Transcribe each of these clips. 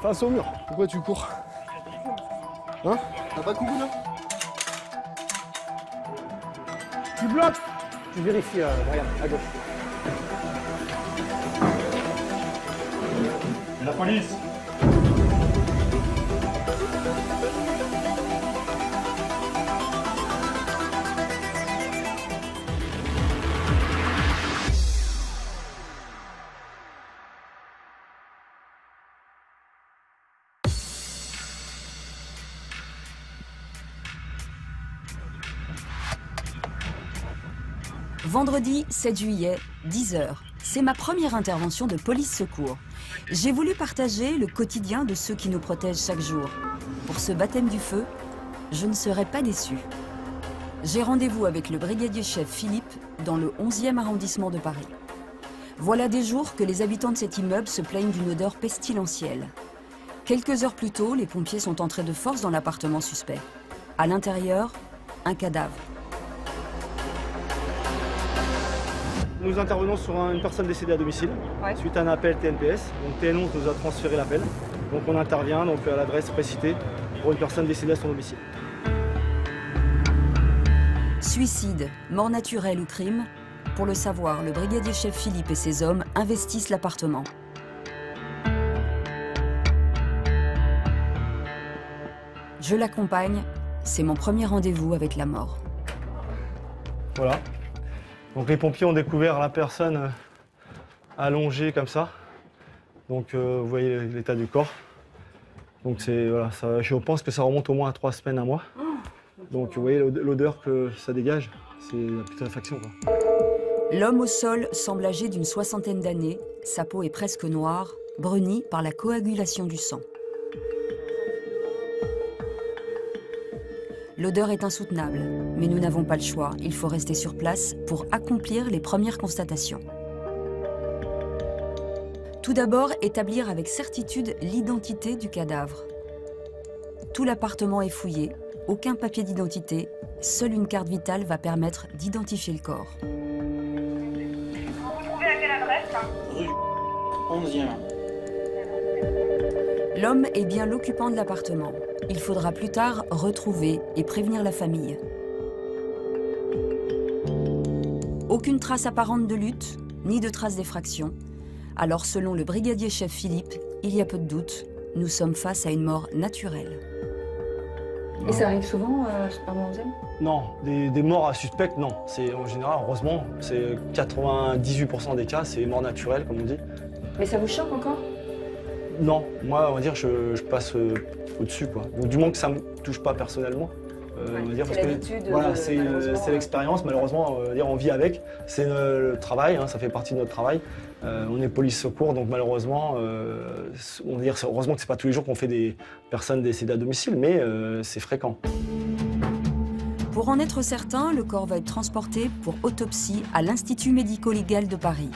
Face au mur. Pourquoi tu cours? Hein? T'as pas couru là? Tu bloques? Tu vérifies, regarde, à gauche. La police! Vendredi 7 juillet, 10 h. C'est ma première intervention de police secours. J'ai voulu partager le quotidien de ceux qui nous protègent chaque jour. Pour ce baptême du feu, je ne serai pas déçue. J'ai rendez-vous avec le brigadier chef Philippe dans le 11e arrondissement de Paris. Voilà des jours que les habitants de cet immeuble se plaignent d'une odeur pestilentielle. Quelques heures plus tôt, les pompiers sont entrés de force dans l'appartement suspect. À l'intérieur, un cadavre. Nous intervenons sur une personne décédée à domicile, suite à un appel TNPS. Donc TN11 nous a transféré l'appel. Donc on intervient donc, à l'adresse précitée pour une personne décédée à son domicile. Suicide, mort naturelle ou crime? Pour le savoir, le brigadier chef Philippe et ses hommes investissent l'appartement. Je l'accompagne, c'est mon premier rendez-vous avec la mort. Voilà. Donc les pompiers ont découvert la personne allongée comme ça. Donc vous voyez l'état du corps. Donc voilà, je pense que ça remonte au moins à 3 semaines, 1 mois. Donc vous voyez l'odeur que ça dégage, c'est la putréfaction, quoi. L'homme au sol semble âgé d'une 60aine d'années. Sa peau est presque noire, brunie par la coagulation du sang. L'odeur est insoutenable, mais nous n'avons pas le choix. Il faut rester sur place pour accomplir les premières constatations. Tout d'abord, établir avec certitude l'identité du cadavre. Tout l'appartement est fouillé, aucun papier d'identité, seule une carte vitale va permettre d'identifier le corps. Vous vous trouvez à quelle adresse? Rue 11e. L'homme est bien l'occupant de l'appartement. Il faudra plus tard retrouver et prévenir la famille. Aucune trace apparente de lutte, ni de trace d'effraction. Alors, selon le brigadier chef Philippe, il y a peu de doute, nous sommes face à une mort naturelle. Et ça arrive souvent, par exemple? Non, des morts à suspect, non. C'est en général, heureusement, c'est 98% des cas, c'est mort naturelle, comme on dit. Mais ça vous choque encore? Non, moi, on va dire, je passe au-dessus, quoi. Donc, du moment que ça me touche pas personnellement, on va dire, parce que voilà, c'est l'expérience. Malheureusement, on vit avec. C'est le travail, hein, ça fait partie de notre travail. On est police secours, donc malheureusement, on va dire, heureusement que c'est pas tous les jours qu'on fait des personnes décédées à domicile, mais c'est fréquent. Pour en être certain, le corps va être transporté pour autopsie à l'Institut médico-légal de Paris.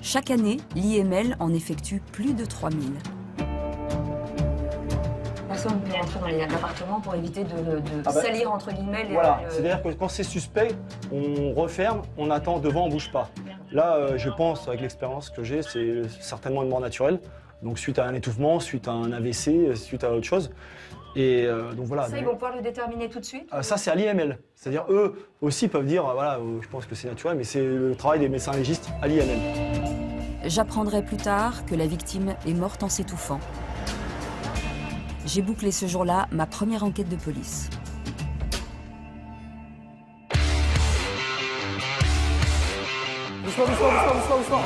Chaque année, l'IML en effectue plus de 3000. Personne ne peut entrer dans l'appartement pour éviter de salir entre guillemets. Voilà, c'est-à-dire que quand c'est suspect, on referme, on attend devant, on bouge pas. Là, je pense, avec l'expérience que j'ai, c'est certainement une mort naturelle. Donc suite à un étouffement, suite à un AVC, suite à autre chose. Et donc voilà. Ça, ils vont pouvoir le déterminer tout de suite? Ça, c'est à l'IML. C'est-à-dire, eux aussi peuvent dire, voilà, je pense que c'est naturel, mais c'est le travail des médecins légistes à l'IML. J'apprendrai plus tard que la victime est morte en s'étouffant. J'ai bouclé ce jour-là ma première enquête de police. Doucement, doucement.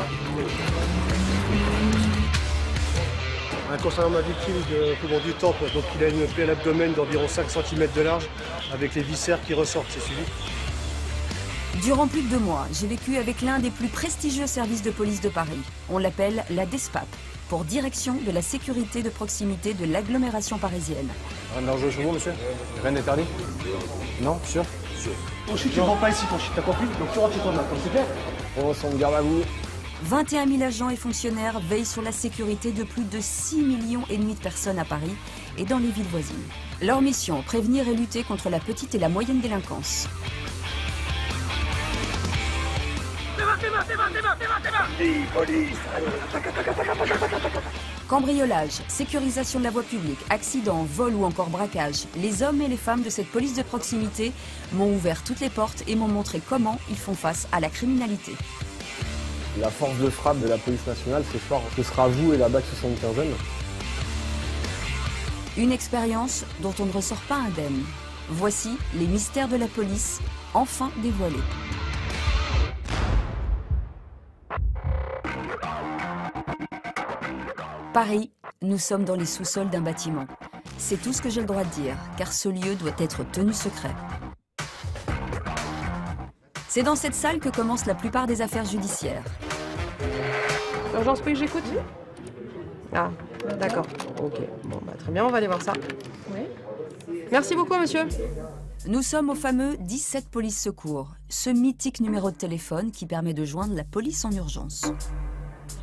Concernant ma victime de poumon du temple, donc il a une plaie à l'abdomen d'environ 5 cm de large, avec les viscères qui ressortent, c'est suivi. Durant plus de 2 mois, j'ai vécu avec l'un des plus prestigieux services de police de Paris. On l'appelle la DESPAP, pour Direction de la sécurité de proximité de l'agglomération parisienne. Rien de dangereux chez vous, monsieur? Rien d'interdit? Non, sûr? Sûr. Ton shit, tu ne rentres pas ici, ton shit, t'as compris? Donc tu rentres chez toi maintenant, c'est clair? On s'en garde à vous. 21 000 agents et fonctionnaires veillent sur la sécurité de plus de 6,5 millions de personnes à Paris et dans les villes voisines. Leur mission, prévenir et lutter contre la petite et la moyenne délinquance. Police! Cambriolage, sécurisation de la voie publique, accidents, vols ou encore braquage, les hommes et les femmes de cette police de proximité m'ont ouvert toutes les portes et m'ont montré comment ils font face à la criminalité. La force de frappe de la police nationale ce soir, ce sera vous et la BAC 75e. Une expérience dont on ne ressort pas indemne. Voici les mystères de la police, enfin dévoilés. Paris, nous sommes dans les sous-sols d'un bâtiment. C'est tout ce que j'ai le droit de dire, car ce lieu doit être tenu secret. C'est dans cette salle que commencent la plupart des affaires judiciaires. Urgence, oui, j'écoute. Ah, d'accord. Ok, bon, bah, très bien, on va aller voir ça. Oui. Merci beaucoup, monsieur. Nous sommes au fameux 17 Police Secours, ce mythique numéro de téléphone qui permet de joindre la police en urgence.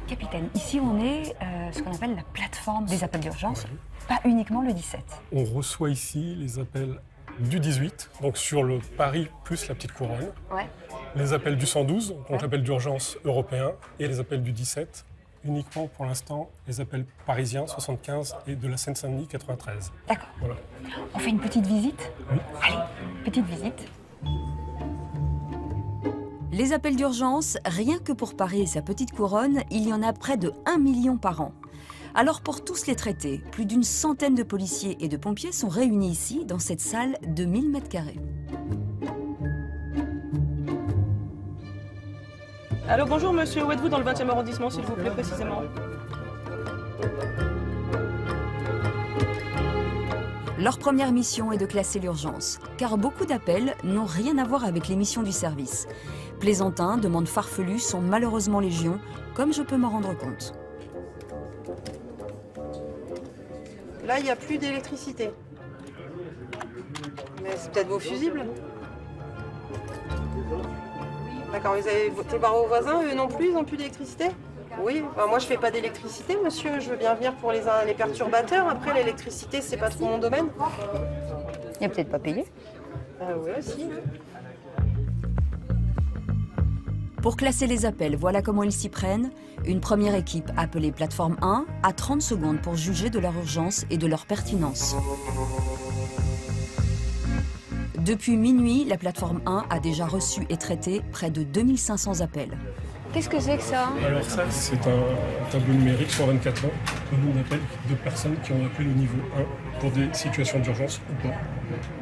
Capitaine, ici on est ce qu'on appelle la plateforme des appels d'urgence, pas uniquement le 17. On reçoit ici les appels du 18, donc sur le Paris plus la petite couronne. Ouais. Les appels du 112, donc l'appel d'urgence européen, et les appels du 17, uniquement pour l'instant les appels parisiens 75 et de la Seine-Saint-Denis 93. D'accord. Voilà. On fait une petite visite? Oui. Allez, petite visite. Les appels d'urgence, rien que pour Paris et sa petite couronne, il y en a près de 1 million par an. Alors pour tous les traiter, plus d'une centaine de policiers et de pompiers sont réunis ici, dans cette salle de 1000 m². Allô, bonjour monsieur, où êtes-vous dans le 20e arrondissement, s'il vous plaît, précisément? Leur première mission est de classer l'urgence, car beaucoup d'appels n'ont rien à voir avec les missions du service. Plaisantins, demandes farfelues sont malheureusement légion, comme je peux m'en rendre compte. Là, il n'y a plus d'électricité. Mais c'est peut-être vos fusibles? D'accord, vous avez voté par vos voisins, eux non plus, ils n'ont plus d'électricité? Oui, bah moi je fais pas d'électricité, monsieur, je veux bien venir pour les perturbateurs. Après, l'électricité, c'est pas trop mon domaine. Il n'y a peut-être pas payé? Oui, aussi. Pour classer les appels, voilà comment ils s'y prennent. Une première équipe, appelée plateforme 1, a 30 secondes pour juger de leur urgence et de leur pertinence. Depuis minuit, la plateforme 1 a déjà reçu et traité près de 2500 appels. Qu'est-ce que c'est que ça? Alors ça, c'est un tableau numérique sur 24 ans, le nombre d'appels de personnes qui ont appelé le niveau 1 pour des situations d'urgence ou pas.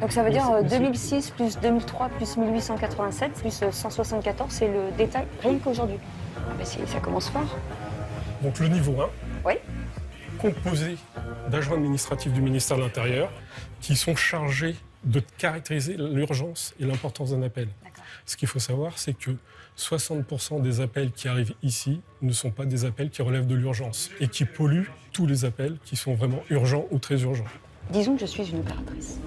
Donc ça veut dire 2006 plus 2003 plus 1887 plus 174, c'est le détail rien qu'aujourd'hui. Ah ben ça commence fort. Donc le niveau 1, oui, composé d'agents administratifs du ministère de l'Intérieur qui sont chargés de caractériser l'urgence et l'importance d'un appel. Ce qu'il faut savoir, c'est que 60% des appels qui arrivent ici ne sont pas des appels qui relèvent de l'urgence et qui polluent tous les appels qui sont vraiment urgents ou très urgents. Disons que je suis une opératrice.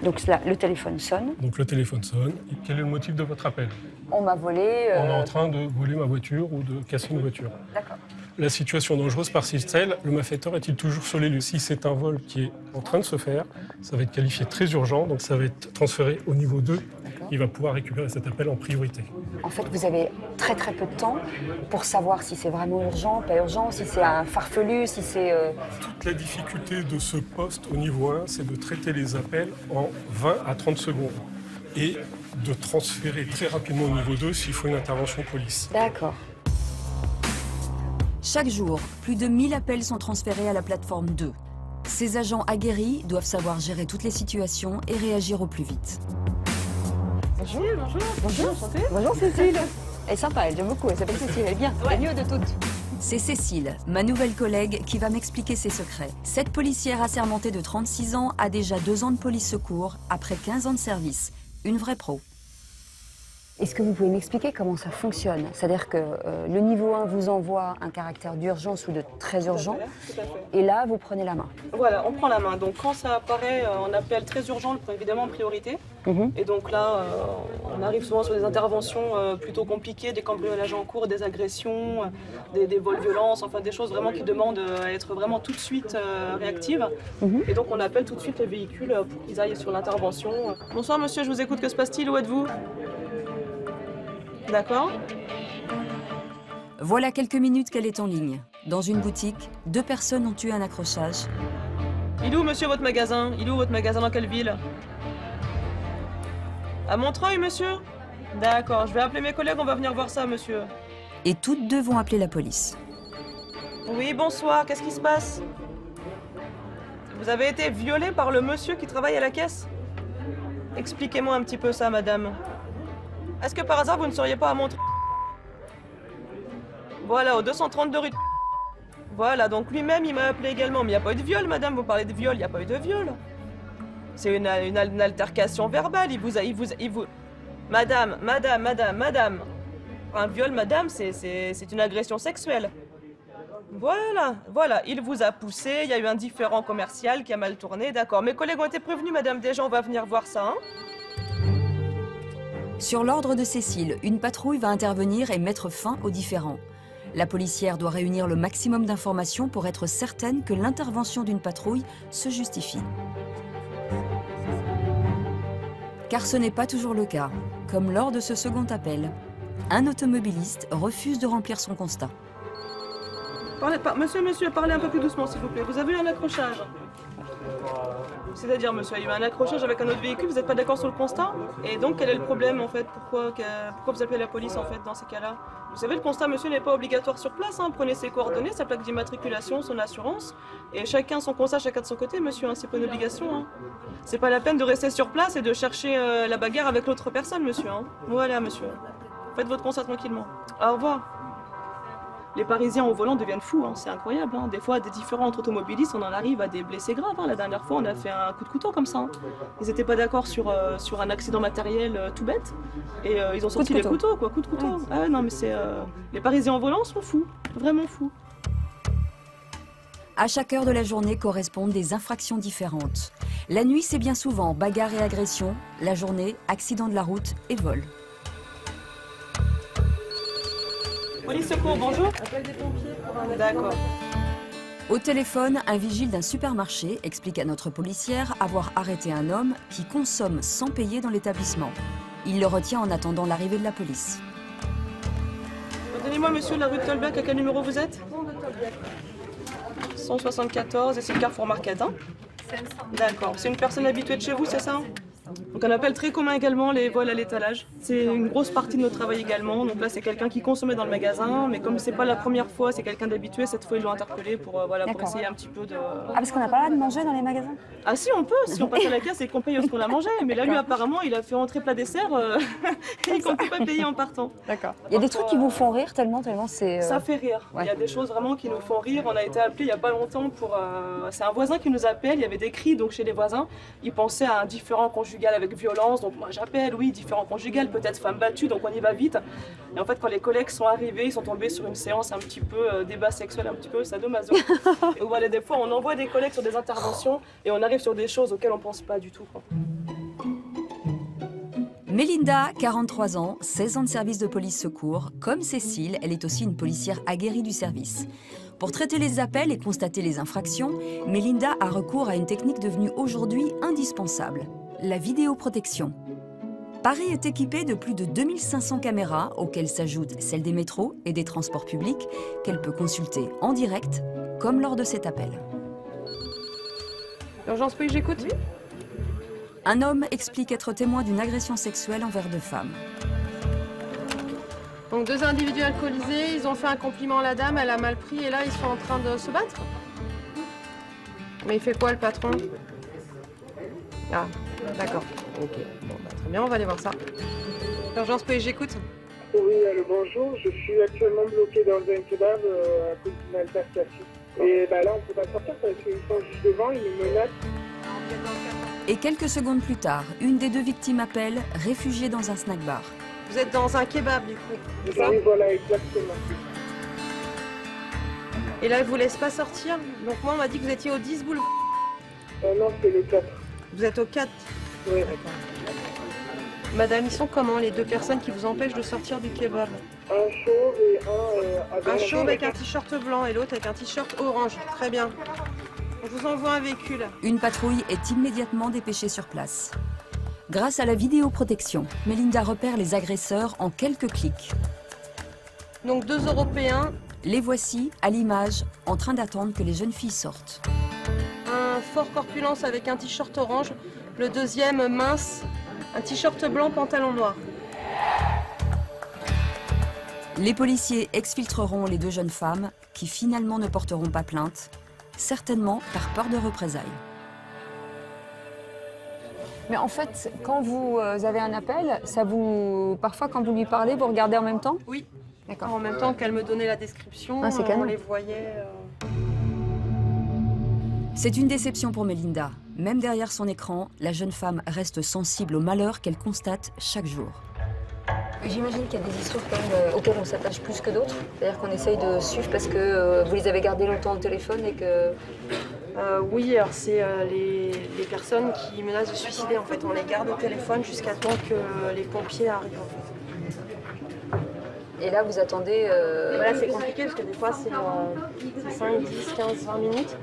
Donc là, le téléphone sonne. Donc le téléphone sonne. Et quel est le motif de votre appel? On m'a volé... On est en train de voler ma voiture ou de casser une voiture. D'accord. La situation dangereuse persiste-t-elle? Le malfaiteur est-il toujours sur les lieux? Si c'est un vol qui est en train de se faire, ça va être qualifié très urgent, donc ça va être transféré au niveau 2. Il va pouvoir récupérer cet appel en priorité. En fait, vous avez très peu de temps pour savoir si c'est vraiment urgent, pas urgent, si c'est un farfelu, si c'est... Toute la difficulté de ce poste au niveau 1, c'est de traiter les appels en 20 à 30 secondes et de transférer très rapidement au niveau 2 s'il faut une intervention police. D'accord. Chaque jour, plus de 1000 appels sont transférés à la plateforme 2. Ces agents aguerris doivent savoir gérer toutes les situations et réagir au plus vite. Bonjour, bonjour. Bonjour, enchantée. Bonjour Cécile. Elle est sympa, elle, j'aime beaucoup, elle s'appelle Cécile, elle est bien, la mieux de toutes. C'est Cécile, ma nouvelle collègue, qui va m'expliquer ses secrets. Cette policière assermentée de 36 ans a déjà 2 ans de police secours, après 15 ans de service. Une vraie pro. Est-ce que vous pouvez m'expliquer comment ça fonctionne? C'est-à-dire que le niveau 1 vous envoie un caractère d'urgence ou de très urgent, tout à fait. et là, vous prenez la main. Voilà, on prend la main. Donc quand ça apparaît en appel très urgent, on le prend évidemment en priorité. Et donc là, on arrive souvent sur des interventions plutôt compliquées, des cambriolages en cours, des agressions, des vols violences, enfin des choses vraiment qui demandent à être vraiment tout de suite réactives. Et donc on appelle tout de suite les véhicules pour qu'ils aillent sur l'intervention. Bonsoir monsieur, je vous écoute, que se passe-t-il? Où êtes-vous? D'accord. Voilà quelques minutes qu'elle est en ligne. Dans une boutique, 2 personnes ont eu un accrochage. Il est où, monsieur, votre magasin? Il est où, votre magasin? Dans quelle ville? À Montreuil, monsieur? D'accord, je vais appeler mes collègues, on va venir voir ça, monsieur. Et toutes 2 vont appeler la police. Oui, bonsoir, qu'est-ce qui se passe? Vous avez été violée par le monsieur qui travaille à la caisse? Expliquez-moi un petit peu ça, madame. Est-ce que par hasard, vous ne seriez pas à Montreuil? Voilà, au 232 rue. Voilà, donc lui-même, il m'a appelé également. Mais il n'y a pas eu de viol, madame, vous parlez de viol, il n'y a pas eu de viol. C'est une altercation verbale, il vous... Madame. Un viol, madame, c'est une agression sexuelle. Voilà, il vous a poussé, il y a eu un différend commercial qui a mal tourné, d'accord. Mes collègues ont été prévenus, madame, déjà, on va venir voir ça, hein. Sur l'ordre de Cécile, une patrouille va intervenir et mettre fin au différend. La policière doit réunir le maximum d'informations pour être certaine que l'intervention d'une patrouille se justifie. Car ce n'est pas toujours le cas, comme lors de ce second appel. Un automobiliste refuse de remplir son constat. Monsieur, parlez un peu plus doucement, s'il vous plaît. Vous avez eu un accrochage? C'est-à-dire, monsieur, il y a eu un accrochage avec un autre véhicule, vous n'êtes pas d'accord sur le constat? Et donc, quel est le problème, en fait? Pourquoi vous appelez la police, en fait, dans ces cas-là? Vous savez, le constat, monsieur, n'est pas obligatoire sur place, hein. Prenez ses coordonnées, sa plaque d'immatriculation, son assurance, et chacun son constat, chacun de son côté, monsieur, hein. C'est pas une obligation, hein. C'est pas la peine de rester sur place et de chercher la bagarre avec l'autre personne, monsieur, hein. Voilà, monsieur. Faites votre constat tranquillement. Au revoir. Les Parisiens au volant deviennent fous, hein. C'est incroyable, hein. Des fois, des différends entre automobilistes, on en arrive à des blessés graves, hein. La dernière fois, on a fait un coup de couteau comme ça, hein. Ils n'étaient pas d'accord sur un accident matériel tout bête, et ils ont sorti les couteaux, quoi, coup de couteau. Ah non, mais c'est... Les Parisiens au volant sont fous, vraiment fous. À chaque heure de la journée correspondent des infractions différentes. La nuit, c'est bien souvent bagarre et agression. La journée, accident de la route et vol. Police secours, bonjour. Appel des pompiers pour un... D'accord. Au téléphone, un vigile d'un supermarché explique à notre policière avoir arrêté un homme qui consomme sans payer dans l'établissement. Il le retient en attendant l'arrivée de la police. Donnez-moi, monsieur, la rue de Tolbiac, à quel numéro vous êtes? 174, et c'est le Carrefour Market, hein? D'accord. C'est une personne habituée de chez vous, c'est ça? Donc un appel très commun également, les vols à l'étalage. C'est une grosse partie de notre travail également. Donc là, c'est quelqu'un qui consommait dans le magasin, mais comme c'est pas la première fois, c'est quelqu'un d'habitué, cette fois ils l'ont interpellé pour, pour essayer un petit peu de... Ah, parce qu'on n'a pas le droit de manger dans les magasins? Ah si, on peut, si on passe à la caisse et qu'on paye ce qu'on a mangé. Mais là, lui, apparemment, il a fait entrer plat dessert et il ne comptait pas payer en partant. D'accord. Il y a des trucs qui vous font rire tellement c'est... Ça fait rire. Ouais. Il y a des choses vraiment qui nous font rire. On a été appelé il n'y a pas longtemps pour... C'est un voisin qui nous appelle, il y avait des cris donc, chez les voisins. Il pensait à un différend conjugal avec violence. Donc moi j'appelle, oui, différend conjugal, peut-être femme battue, donc on y va vite. Et en fait, quand les collègues sont arrivés, ils sont tombés sur une séance un petit peu débat sexuel, un petit peu sadomaso. Et voilà, des fois, on envoie des collègues sur des interventions et on arrive sur des choses auxquelles on pense pas du tout, quoi. Mélinda, 43 ans, 16 ans de service de police secours. Comme Cécile, elle est aussi une policière aguerrie du service. Pour traiter les appels et constater les infractions, Mélinda a recours à une technique devenue aujourd'hui indispensable, la vidéoprotection. Paris est équipé de plus de 2500 caméras, auxquelles s'ajoutent celles des métros et des transports publics, qu'elle peut consulter en direct, comme lors de cet appel. Urgence, oui, j'écoute. Oui. Un homme explique être témoin d'une agression sexuelle envers 2 femmes. Donc 2 individus alcoolisés, ils ont fait un compliment à la dame, elle a mal pris et là ils sont en train de se battre. Mais il fait quoi le patron? Ah, d'accord. Ok, bon, bah, très bien, on va aller voir ça. Urgence, oui, j'écoute. Oui, allô, bonjour. Je suis actuellement bloquée dans un kebab à cause d'une altercation. Et bah, là, on ne peut pas sortir parce qu'ils sont juste devant, ils nous menacent. Et quelques secondes plus tard, une des 2 victimes appelle, réfugiée dans un snack bar. Vous êtes dans un kebab, du coup, c'est ça? Oui, voilà, exactement. Et là, ils vous laissent pas sortir? Donc moi, on m'a dit que vous étiez au 10 boulevard. Non, c'est le 4. Vous êtes au 4? Oui. D'accord. Madame, ils sont comment, les 2 personnes qui vous empêchent de sortir du kebab? Un chauve et un... Un chauve avec un t-shirt blanc et l'autre avec un t-shirt orange. Très bien. Je vous envoie un véhicule. Une patrouille est immédiatement dépêchée sur place. Grâce à la vidéoprotection, Mélinda repère les agresseurs en quelques clics. Donc 2 Européens, Les voici, à l'image, en train d'attendre que les jeunes filles sortent. Un fort corpulence avec un t-shirt orange. Le deuxième, mince, un t-shirt blanc, pantalon noir. Les policiers exfiltreront les deux jeunes femmes qui finalement ne porteront pas plainte, certainement par peur de représailles. Mais en fait, quand vous avez un appel, ça vous... parfois quand vous lui parlez, vous regardez en même temps? Oui. D'accord. En même temps qu'elle me donnait la description, on les voyait... C'est une déception pour Mélinda. Même derrière son écran, la jeune femme reste sensible au malheur qu'elle constate chaque jour. J'imagine qu'il y a des histoires quand même, auxquelles on s'attache plus que d'autres. C'est-à-dire qu'on essaye de suivre parce que vous les avez gardées longtemps au téléphone et que... oui, alors c'est les personnes qui menacent de suicider. En fait, on les garde au téléphone jusqu'à temps que les pompiers arrivent. En fait. Et là, vous attendez... Voilà, c'est compliqué parce que des fois, c'est 5, 10, 15, 20 minutes.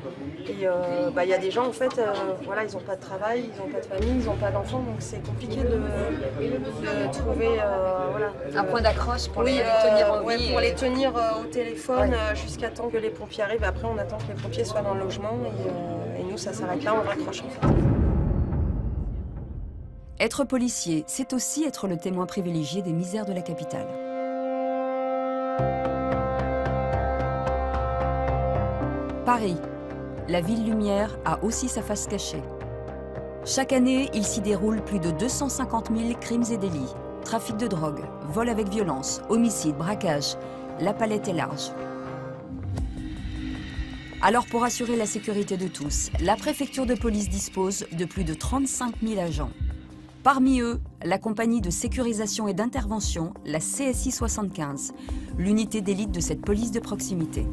Et il y a des gens, en fait, voilà, ils n'ont pas de travail, ils n'ont pas de famille, ils n'ont pas d'enfants, donc c'est compliqué de trouver voilà, un point d'accroche pour les tenir en vie. Pour les tenir au téléphone jusqu'à temps que les pompiers arrivent. Après, on attend que les pompiers soient dans le logement et nous, ça s'arrête là, on raccroche en fait. Être policier, c'est aussi être le témoin privilégié des misères de la capitale. Paris, la ville lumière, a aussi sa face cachée. Chaque année, il s'y déroule plus de 250 000 crimes et délits. Trafic de drogue, vol avec violence, homicide, braquage. La palette est large. Alors pour assurer la sécurité de tous, la préfecture de police dispose de plus de 35 000 agents. Parmi eux, la compagnie de sécurisation et d'intervention, la CSI 75, l'unité d'élite de cette police de proximité.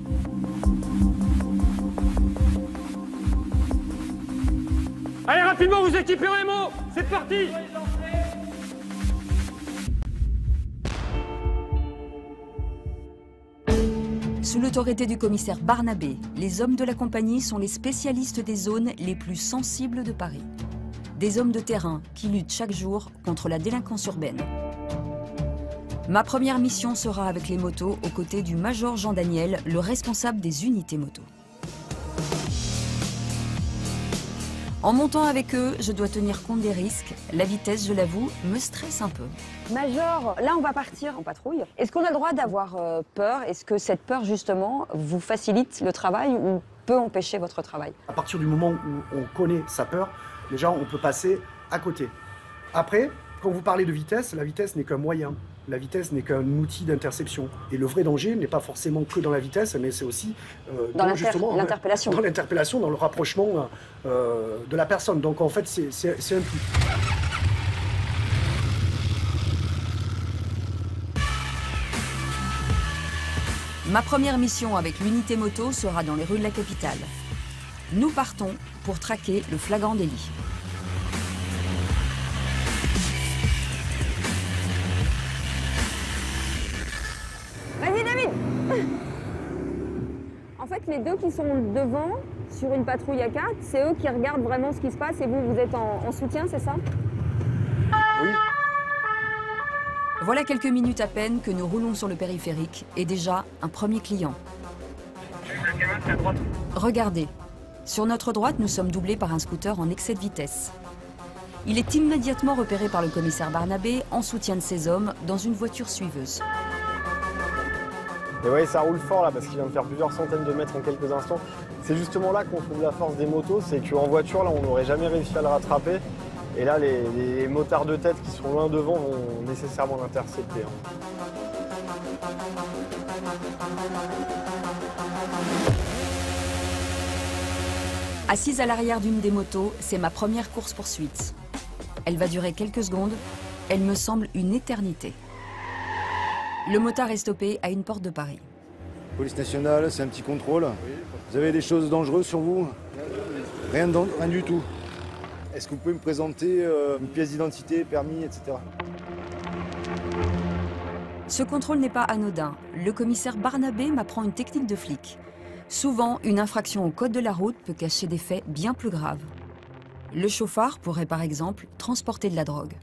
Allez, rapidement, vous équipez au MO. C'est parti. Sous l'autorité du commissaire Barnabé, les hommes de la compagnie sont les spécialistes des zones les plus sensibles de Paris. Des hommes de terrain qui luttent chaque jour contre la délinquance urbaine. Ma première mission sera avec les motos aux côtés du major Jean Daniel, le responsable des unités motos. En montant avec eux, je dois tenir compte des risques. La vitesse, je l'avoue, me stresse un peu. Major, là on va partir en patrouille. Est-ce qu'on a le droit d'avoir peur? Est-ce que cette peur justement vous facilite le travail ou peut empêcher votre travail? À partir du moment où on connaît sa peur, déjà on peut passer à côté. Après, quand vous parlez de vitesse, la vitesse n'est qu'un moyen. La vitesse n'est qu'un outil d'interception. Et le vrai danger n'est pas forcément que dans la vitesse, mais c'est aussi dans l'interpellation. Dans l'interpellation, dans le rapprochement de la personne. Donc en fait, c'est un tout. Ma première mission avec l'unité moto sera dans les rues de la capitale. Nous partons pour traquer le flagrant délit. Vas-y David. En fait, les deux qui sont devant, sur une patrouille à 4, c'est eux qui regardent vraiment ce qui se passe et vous, vous êtes en soutien, c'est ça? Oui. Voilà quelques minutes à peine que nous roulons sur le périphérique et déjà un premier client. Regardez, sur notre droite, nous sommes doublés par un scooter en excès de vitesse. Il est immédiatement repéré par le commissaire Barnabé en soutien de ses hommes dans une voiture suiveuse. Et oui, ça roule fort là parce qu'il vient de faire plusieurs centaines de mètres en quelques instants. C'est justement là qu'on trouve la force des motos, c'est qu'en voiture là on n'aurait jamais réussi à le rattraper. Et là les motards de tête qui sont loin devant vont nécessairement l'intercepter. Assise à l'arrière d'une des motos, c'est ma première course-poursuite. Elle va durer quelques secondes, elle me semble une éternité. Le motard est stoppé à une porte de Paris. Police nationale, c'est un petit contrôle. Vous avez des choses dangereuses sur vous? Rien du tout. Est-ce que vous pouvez me présenter une pièce d'identité, permis, etc. Ce contrôle n'est pas anodin. Le commissaire Barnabé m'apprend une technique de flic. Souvent, une infraction au code de la route peut cacher des faits bien plus graves. Le chauffard pourrait par exemple transporter de la drogue.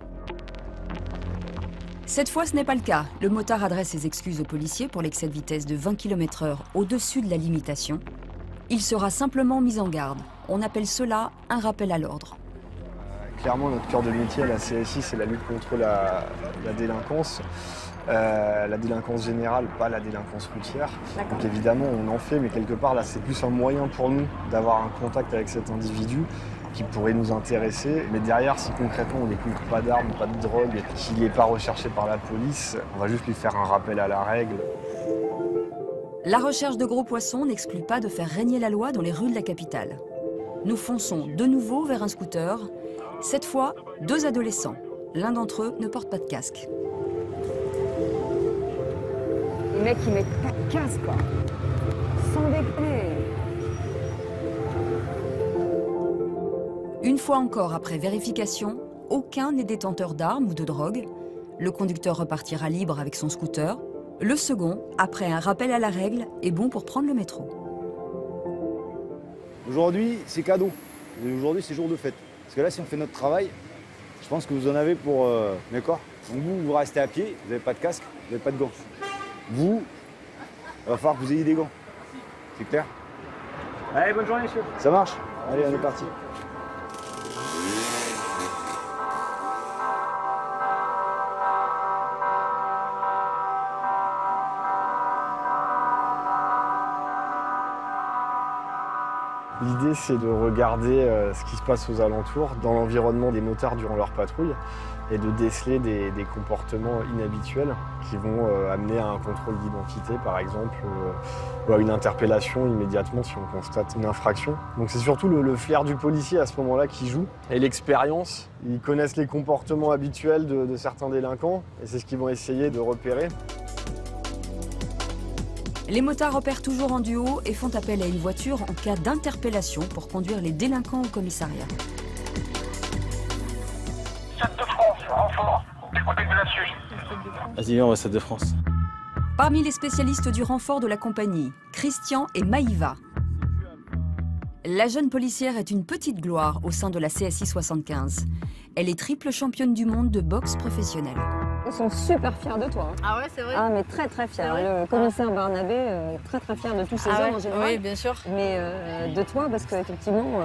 Cette fois, ce n'est pas le cas. Le motard adresse ses excuses aux policiers pour l'excès de vitesse de 20 km/h au-dessus de la limitation. Il sera simplement mis en garde. On appelle cela un rappel à l'ordre. Clairement, notre cœur de métier à la CSI, c'est la lutte contre la délinquance. La délinquance générale, pas la délinquance routière. Donc évidemment, on en fait, mais quelque part, là, c'est plus un moyen pour nous d'avoir un contact avec cet individu qui pourrait nous intéresser. Mais derrière, si concrètement, on ne découvre pas d'armes, pas de drogue, et qu'il n'est pas recherché par la police, on va juste lui faire un rappel à la règle. La recherche de gros poissons n'exclut pas de faire régner la loi dans les rues de la capitale. Nous fonçons de nouveau vers un scooter. Cette fois, 2 adolescents. L'un d'entre eux ne porte pas de casque. Les mecs, ils mettent pas de casque, quoi. Sans déconner. Une fois encore, après vérification, aucun n'est détenteur d'armes ou de drogue. Le conducteur repartira libre avec son scooter. Le second, après un rappel à la règle, est bon pour prendre le métro. Aujourd'hui, c'est cadeau. Aujourd'hui, c'est jour de fête. Parce que là, si on fait notre travail, je pense que vous en avez pour... D'accord ? Donc vous restez à pied, vous n'avez pas de casque, vous n'avez pas de gants. Vous, il va falloir que vous ayez des gants. C'est clair ? Allez, bonne journée, monsieur. Ça marche ? Allez, on est parti. L'idée, c'est de regarder ce qui se passe aux alentours, dans l'environnement des motards durant leur patrouille, et de déceler des comportements inhabituels qui vont amener à un contrôle d'identité, par exemple, ou à une interpellation immédiatement si on constate une infraction. Donc c'est surtout le flair du policier à ce moment-là qui joue, et l'expérience. Ils connaissent les comportements habituels de certains délinquants, et c'est ce qu'ils vont essayer de repérer. Les motards opèrent toujours en duo et font appel à une voiture en cas d'interpellation pour conduire les délinquants au commissariat. 7 de France, renfort, des côtés de la Suisse. Vas-y, on va 7 de France. Parmi les spécialistes du renfort de la compagnie, Christian et Maïva. La jeune policière est une petite gloire au sein de la CSI 75. Elle est triple championne du monde de boxe professionnelle. Ils sont super fiers de toi. Hein. Ah ouais, c'est vrai. Ah, mais très très fiers. Le commissaire Barnabé, très très fier de tous ses hommes en général. Oui, bien sûr. Mais de toi, parce qu'effectivement,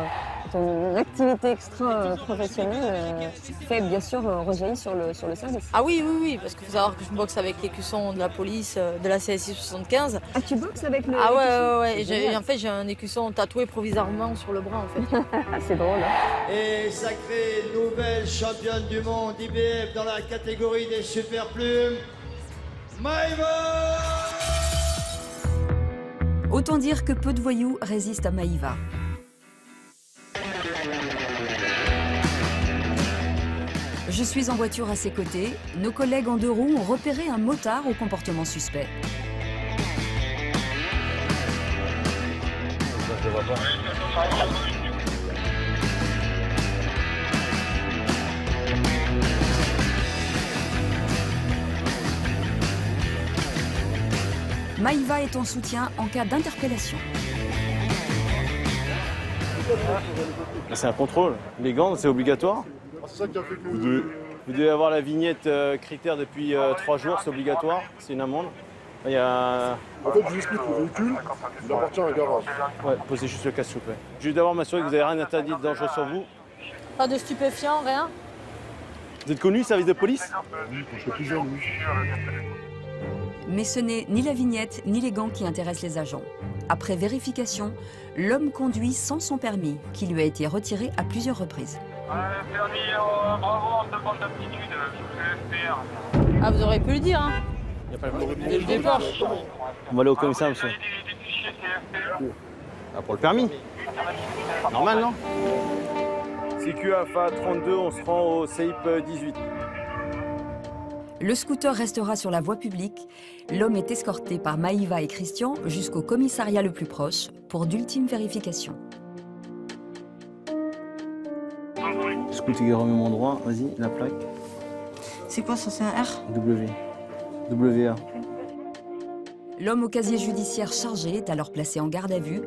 ton activité extra-professionnelle fait bien sûr rejaillir sur le service. Ah oui, oui, oui, parce qu'il faut savoir que je boxe avec l'écusson de la police de la CSI 75. Ah, tu boxes avec le Ah ouais, ouais. En fait, j'ai un écusson tatoué provisoirement sur le bras, en fait. C'est drôle, hein. Et sacrée nouvelle championne du monde IBF dans la catégorie des super plumes, Maïva! Autant dire que peu de voyous résistent à Maïva. Je suis en voiture à ses côtés. Nos collègues en 2 roues ont repéré un motard au comportement suspect. Je le vois pas. Maïva est en soutien en cas d'interpellation. C'est un contrôle. Les gants, c'est obligatoire. C'est ça qui a fait que Vous devez avoir la vignette critère depuis 3 jours, c'est obligatoire. C'est une amende. Il y a... En fait, je vous explique, le véhicule, il appartient à un garage. Ouais, posez juste le casque, s'il vous plaît. Juste d'abord m'assurer que vous n'avez rien d'interdit, de dangereux sur vous. Pas de stupéfiants, rien. Vous êtes connu, service de police? Oui, quand j'étais plus jeune, oui. Mais ce n'est ni la vignette ni les gants qui intéressent les agents. Après vérification, l'homme conduit sans son permis, qui lui a été retiré à plusieurs reprises. Permis bravo en demande d'aptitude, FPR. Ah, vous auriez pu le dire, hein. Il n'y a pas le Dès le départ. On va aller au commissariat, monsieur. Ah, pour le permis. Normal, non? CQ Alpha 32, on se rend au CIP 18. Le scooter restera sur la voie publique. L'homme est escorté par Maïva et Christian jusqu'au commissariat le plus proche pour d'ultimes vérifications. Scooter remet mon droit, vas-y, la plaque. C'est quoi ça, c'est un R? W. WA. L'homme au casier judiciaire chargé est alors placé en garde à vue.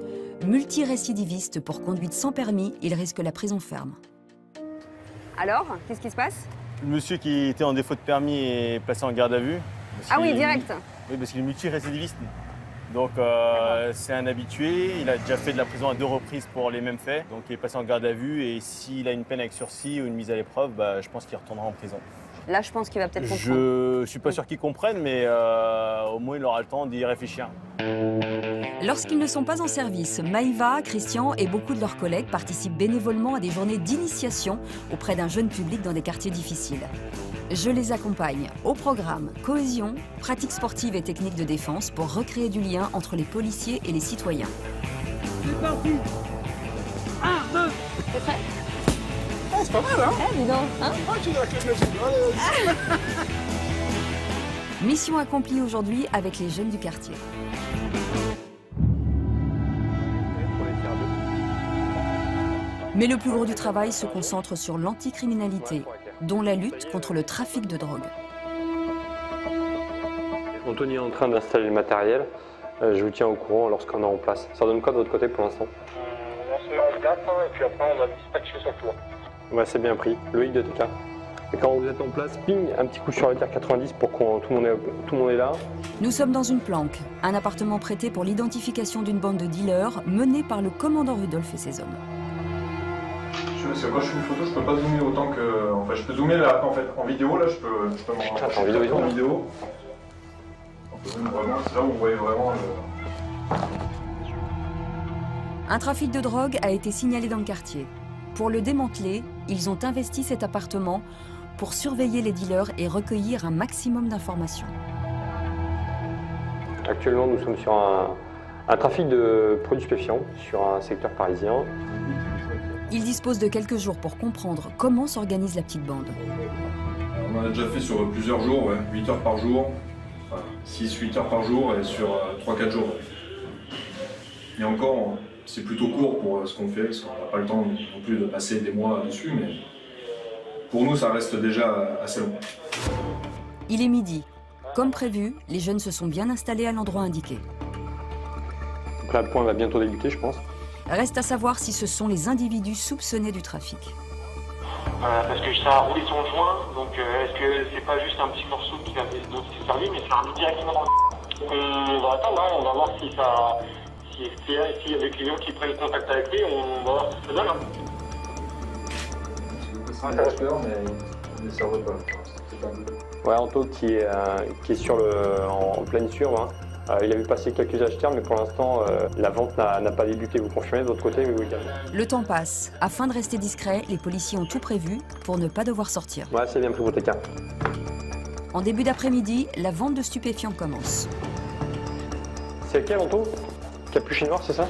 Multirécidiviste pour conduite sans permis, il risque la prison ferme. Alors, qu'est-ce qui se passe? Le monsieur qui était en défaut de permis est placé en garde à vue. Ah oui, direct. Oui, parce qu'il est multirécidiviste. Donc c'est un habitué, il a déjà fait de la prison à 2 reprises pour les mêmes faits. Donc il est passé en garde à vue et s'il a une peine avec sursis ou une mise à l'épreuve, je pense qu'il retournera en prison. Là, je pense qu'il va peut-être comprendre. Je suis pas sûr qu'il comprenne, mais au moins il aura le temps d'y réfléchir. Lorsqu'ils ne sont pas en service, Maïva, Christian et beaucoup de leurs collègues participent bénévolement à des journées d'initiation auprès d'un jeune public dans des quartiers difficiles. Je les accompagne au programme cohésion, pratiques sportives et techniques de défense pour recréer du lien entre les policiers et les citoyens. C'est parti. 1, 2. C'est prêt? Oh, c'est pas mal, hein? Eh, dis donc, hein? Ah, tu dois la clé de la suite. Allez, Mission accomplie aujourd'hui avec les jeunes du quartier. Mais le plus gros du travail se concentre sur l'anticriminalité, dont la lutte contre le trafic de drogue. Anthony est en train d'installer le matériel. Je vous tiens au courant lorsqu'on est en place. Ça donne quoi de votre côté pour l'instant? On se met en place et puis après on va dispatcher sur tour. Ouais, c'est bien pris. Loïc de TK. Et quand vous êtes en place, ping, un petit coup sur le tir 90 pour que tout le monde est là. Nous sommes dans une planque, un appartement prêté pour l'identification d'une bande de dealers menée par le commandant Rudolph et ses hommes. Quand je fais une photo, je peux pas zoomer autant que. Enfin, je peux zoomer là, en fait, en vidéo, là, je peux m'en rapprocher. En vidéo. On peut zoomer vraiment, c'est là où vous voyez vraiment le. Un trafic de drogue a été signalé dans le quartier. Pour le démanteler, ils ont investi cet appartement pour surveiller les dealers et recueillir un maximum d'informations. Actuellement, nous sommes sur un trafic de produits stupéfiants sur un secteur parisien. Ils disposent de quelques jours pour comprendre comment s'organise la petite bande. On en a déjà fait sur plusieurs jours, ouais, 8 heures par jour, enfin, 6-8 heures par jour et sur 3-4 jours. Et encore, c'est plutôt court pour ce qu'on fait, parce qu'on n'a pas le temps non plus de passer des mois dessus, mais pour nous, ça reste déjà assez long. Il est midi. Comme prévu, les jeunes se sont bien installés à l'endroit indiqué. Donc là, le point va bientôt débuter, je pense. Reste à savoir si ce sont les individus soupçonnés du trafic. Parce que ça a roulé son joint, donc est-ce que c'est pas juste un petit morceau qui a servi, mais ça a mis directement dans le... On va attendre, hein, on va voir si ça... S'il y a des clients qui prennent contact avec lui, on va voir ce que ça donne. C'est un peur, mais ça roule pas. Ouais, Anto qui est en pleine surve, hein. Il a vu passer quelques acheteurs, mais pour l'instant, la vente n'a pas débuté. Vous confirmez de votre côté, oui, également. Le temps passe. Afin de rester discret, les policiers ont tout prévu pour ne pas devoir sortir. Ouais, c'est bien pris, votre TK. En début d'après-midi, la vente de stupéfiants commence. C'est lequel, Anto? Capuchin noir, c'est ça?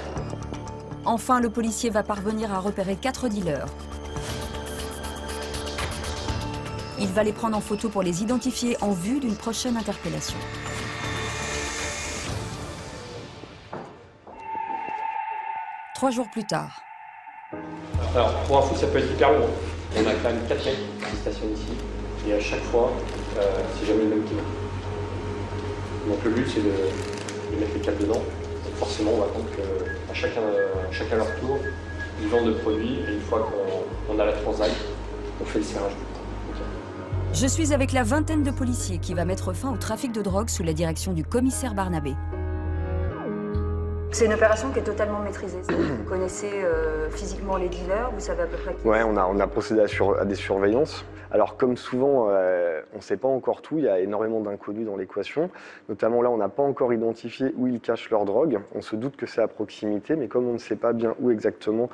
Enfin, le policier va parvenir à repérer 4 dealers. Il va les prendre en photo pour les identifier en vue d'une prochaine interpellation. Trois jours plus tard. Alors, pour info, ça peut être hyper long. On a quand même 4 mecs qui stationnent ici. Et à chaque fois, c'est jamais le même qui vend. Donc le but, c'est de mettre les 4 dedans. Et forcément, on va attendre qu'à chacun leur tour, ils vendent le produit. Et une fois qu'on a la transaille, on fait le serrage. Je suis avec la vingtaine de policiers qui va mettre fin au trafic de drogue sous la direction du commissaire Barnabé. C'est une opération qui est totalement maîtrisée. Vous connaissez physiquement les dealers, vous savez à peu près qui... Ouais, on a procédé à des surveillances. Alors comme souvent, on ne sait pas encore tout, il y a énormément d'inconnus dans l'équation. Notamment là, on n'a pas encore identifié où ils cachent leur drogue. On se doute que c'est à proximité, mais comme on ne sait pas bien où exactement,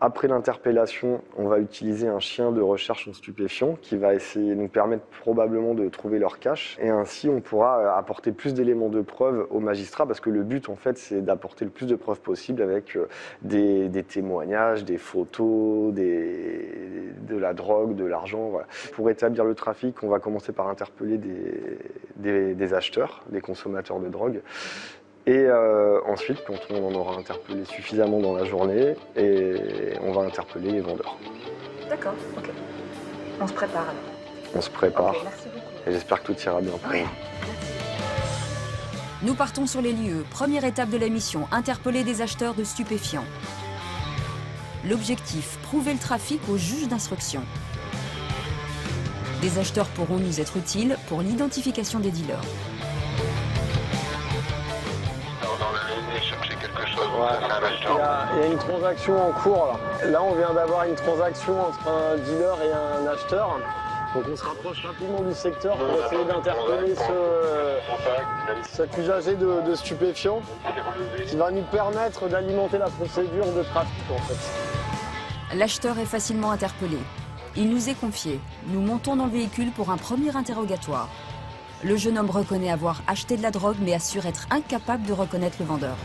après l'interpellation, on va utiliser un chien de recherche en stupéfiants qui va essayer de nous permettre probablement de trouver leur cache. Et ainsi, on pourra apporter plus d'éléments de preuve aux magistrats parce que le but, en fait, c'est d'apporter le plus de preuves possible avec des témoignages, des photos, de la drogue, de l'argent. Voilà. Pour établir le trafic, on va commencer par interpeller des acheteurs, des consommateurs de drogue. Et ensuite, quand on en aura interpellé suffisamment dans la journée, et on va interpeller les vendeurs. D'accord, ok. On se prépare alors. On se prépare. Okay, merci beaucoup. Et j'espère que tout ira bien pour nous. Nous partons sur les lieux. Première étape de la mission, interpeller des acheteurs de stupéfiants. L'objectif, prouver le trafic au juge d'instruction. Des acheteurs pourront nous être utiles pour l'identification des dealers. Il y a une transaction en cours là. Là, on vient d'avoir une transaction entre un dealer et un acheteur. Donc on se rapproche rapidement du secteur pour essayer d'interpeller cet usager de stupéfiants qui va nous permettre d'alimenter la procédure de trafic en fait. L'acheteur est facilement interpellé. Il nous est confié. Nous montons dans le véhicule pour un premier interrogatoire. Le jeune homme reconnaît avoir acheté de la drogue mais assure être incapable de reconnaître le vendeur.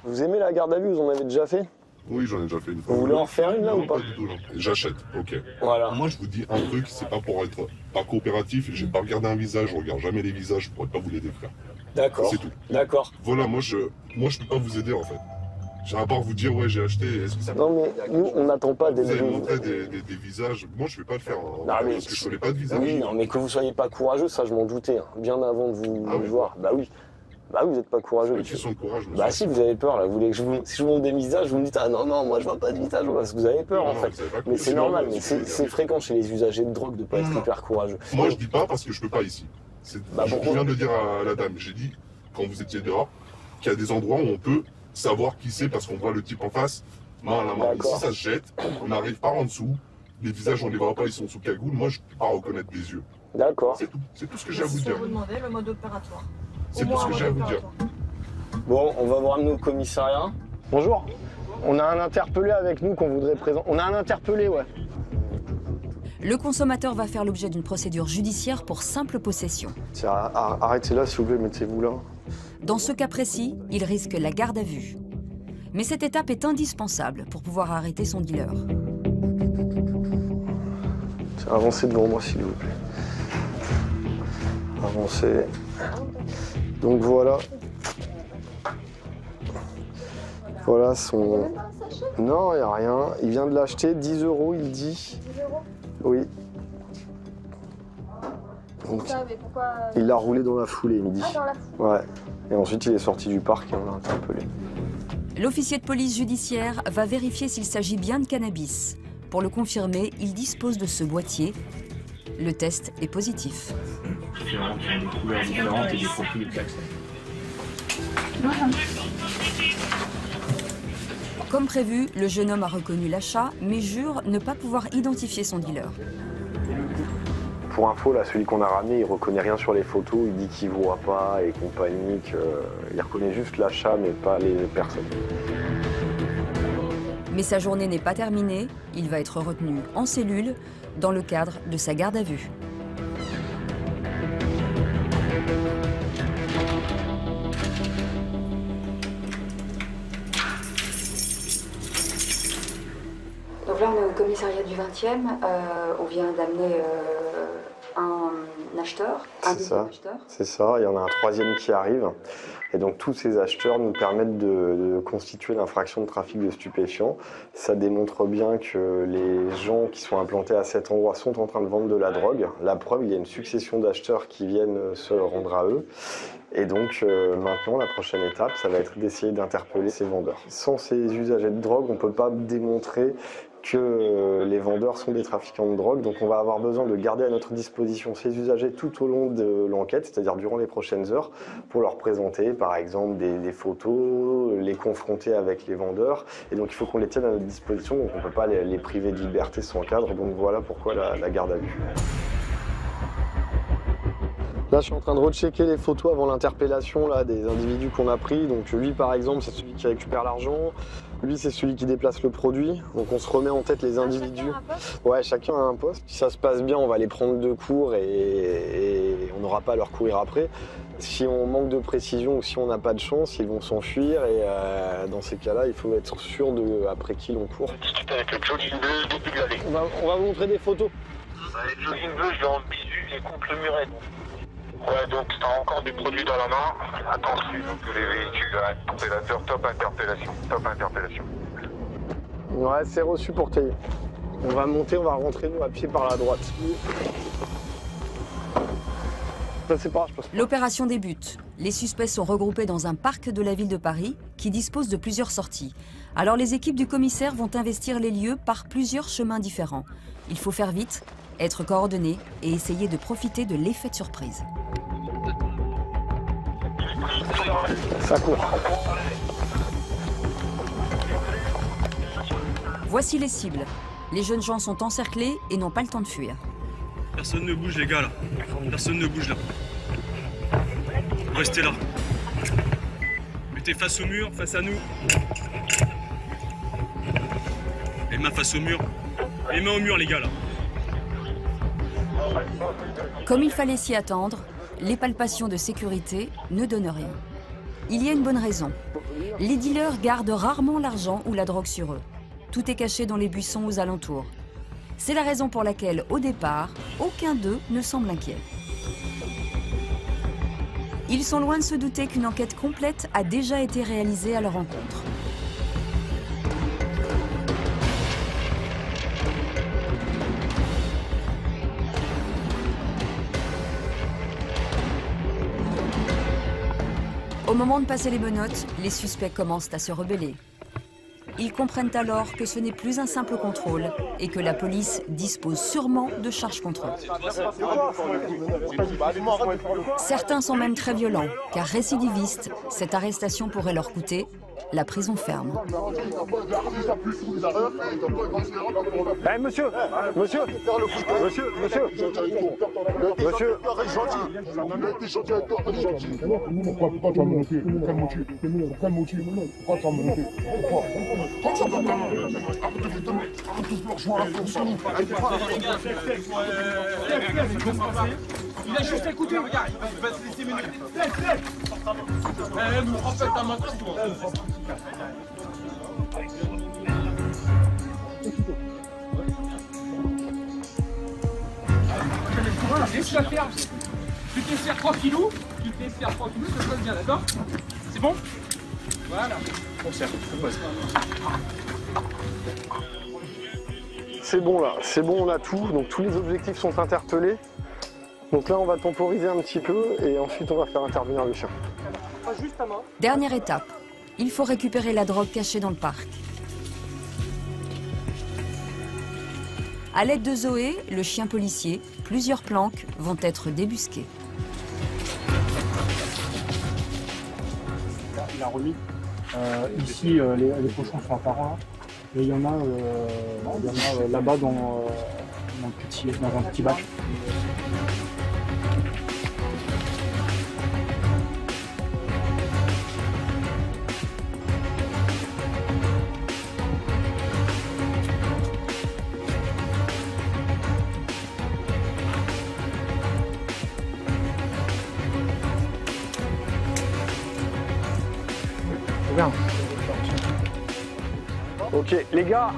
Vous aimez la garde à vue, vous en avez déjà fait? Oui, j'en ai déjà fait une fois. Vous voulez en refaire une là ou pas? Pas du tout, non. J'achète, ok. Voilà. Moi, je vous dis un truc, c'est pas pour être pas coopératif, j'ai pas regardé un visage, je regarde jamais les visages, je pourrais pas vous l'aider, frère. D'accord. C'est tout. D'accord. Voilà, moi je peux pas vous aider en fait. J'ai à part vous dire, ouais, j'ai acheté, est-ce que ça... Non, mais nous, on n'attend pas des... Vous avez montré des visages, moi je vais pas le faire, hein, non, mais... parce que je connais pas de visage. Oui, non, mais que vous soyez pas courageux, ça je m'en doutais, hein, bien avant de vous voir. Bah oui. Bah oui, vous n'êtes pas courageux. C'est une question de courage, monsieur. Bah si, vous avez peur là. Vous voulez que si je vous montre des visages, vous me dites ah non, moi je vois pas de visage, parce que vous avez peur en fait. Mais c'est normal, mais c'est fréquent chez les usagers de drogue de pas être hyper courageux. Moi je dis pas parce que je peux pas ici. Je viens de dire à la dame, j'ai dit, quand vous étiez dehors, qu'il y a des endroits où on peut savoir qui c'est parce qu'on voit le type en face, main à la main. Ici ça se jette, on n'arrive pas en dessous, les visages on les voit pas, ils sont sous cagoule, moi je peux pas reconnaître des yeux. D'accord. C'est tout ce que j'ai à vous dire. Vous demandez le mode opératoire. C'est tout ce que j'ai à vous dire. Bon, on va vous ramener au commissariat. Bonjour. On a un interpellé avec nous qu'on voudrait présenter. On a un interpellé, ouais. Le consommateur va faire l'objet d'une procédure judiciaire pour simple possession. Arrêtez là, s'il vous plaît, mettez-vous là. Dans ce cas précis, il risque la garde à vue. Mais cette étape est indispensable pour pouvoir arrêter son dealer. Avancez devant moi, s'il vous plaît. Avancez. Donc voilà. Voilà son... Non, il n'y a rien. Il vient de l'acheter, 10 €, il dit. 10 €? Oui. Donc, il l'a roulé dans la foulée, il me dit. Ah, dans la foulée. Ouais. Et ensuite, il est sorti du parc et on l'a interpellé. L'officier de police judiciaire va vérifier s'il s'agit bien de cannabis. Pour le confirmer, il dispose de ce boîtier. Le test est positif. C'est vraiment des couleurs différentes et des profils de klaxon. Comme prévu, le jeune homme a reconnu l'achat, mais jure ne pas pouvoir identifier son dealer. Pour info, là, celui qu'on a ramené, il reconnaît rien sur les photos, il dit qu'il voit pas et compagnie, il reconnaît juste l'achat, mais pas les personnes. Mais sa journée n'est pas terminée, il va être retenu en cellule dans le cadre de sa garde à vue. Donc là, on est au commissariat du 20e. On vient d'amener un acheteur, un deuxième acheteur. C'est ça, il y en a un troisième qui arrive. Et donc tous ces acheteurs nous permettent de constituer l'infraction de trafic de stupéfiants. Ça démontre bien que les gens qui sont implantés à cet endroit sont en train de vendre de la drogue. La preuve, il y a une succession d'acheteurs qui viennent se rendre à eux. Et donc maintenant, la prochaine étape, ça va être d'essayer d'interpeller ces vendeurs. Sans ces usagers de drogue, on ne peut pas démontrer que les vendeurs sont des trafiquants de drogue. Donc on va avoir besoin de garder à notre disposition ces usagers tout au long de l'enquête, c'est-à-dire durant les prochaines heures, pour leur présenter par exemple des photos, les confronter avec les vendeurs. Et donc il faut qu'on les tienne à notre disposition, donc on ne peut pas les priver de liberté sans cadre. Donc voilà pourquoi la garde à vue. Là, je suis en train de rechecker les photos avant l'interpellation des individus qu'on a pris. Donc lui, par exemple, c'est celui qui récupère l'argent. Lui, c'est celui qui déplace le produit. Donc on se remet en tête les individus. Ouais, chacun a un poste. Si ça se passe bien, on va les prendre de court et on n'aura pas à leur courir après. Si on manque de précision ou si on n'a pas de chance, ils vont s'enfuir. Et dans ces cas-là, il faut être sûr de après qui l'on court. Avec le jogging bleu, début de l'allée. On va vous montrer des photos. Le jogging bleu, je l'ai en bisu et contre le muret. Ouais, donc t'as encore du produit dans la main. Attention, tous les véhicules interpellateurs, top interpellation. Top interpellation. Ouais, c'est reçu pour tailler. On va monter, on va rentrer nous à pied par la droite. L'opération débute. Les suspects sont regroupés dans un parc de la ville de Paris qui dispose de plusieurs sorties. Alors les équipes du commissaire vont investir les lieux par plusieurs chemins différents. Il faut faire vite, être coordonné et essayer de profiter de l'effet de surprise. Ça court. Voici les cibles. Les jeunes gens sont encerclés et n'ont pas le temps de fuir. Personne ne bouge les gars là. Personne ne bouge là. Restez là. Mettez face au mur, face à nous. Les mains face au mur. Les mains au mur les gars là. Comme il fallait s'y attendre, les palpations de sécurité ne donnent rien. Il y a une bonne raison. Les dealers gardent rarement l'argent ou la drogue sur eux. Tout est caché dans les buissons aux alentours. C'est la raison pour laquelle, au départ, aucun d'eux ne semble inquiet. Ils sont loin de se douter qu'une enquête complète a déjà été réalisée à leur encontre. Au moment de passer les menottes, les suspects commencent à se rebeller. Ils comprennent alors que ce n'est plus un simple contrôle et que la police dispose sûrement de charges contre eux. Certains sont même très violents, car récidivistes, cette arrestation pourrait leur coûter la prison ferme. Eh monsieur, monsieur, monsieur, monsieur, Pourquoi tu vas me noter? Pourquoi tu vas me noter? Il a juste écouté, regarde, il va se laisser mener. En fait, t'as maintenant. Laisse-la faire. Tu te laisses faire tranquillou, ça se passe bien, d'accord? C'est bon? Voilà. On serre, on passe. C'est bon là, c'est bon, on a tout, donc tous les objectifs sont interpellés. Donc là on va temporiser un petit peu et ensuite on va faire intervenir le chien. Dernière étape, il faut récupérer la drogue cachée dans le parc. À l'aide de Zoé, le chien policier, plusieurs planques vont être débusquées. Il a remis. Ici, les pochons sont apparents. Et il y en a, là-bas dans un petit bac. Ok, les gars.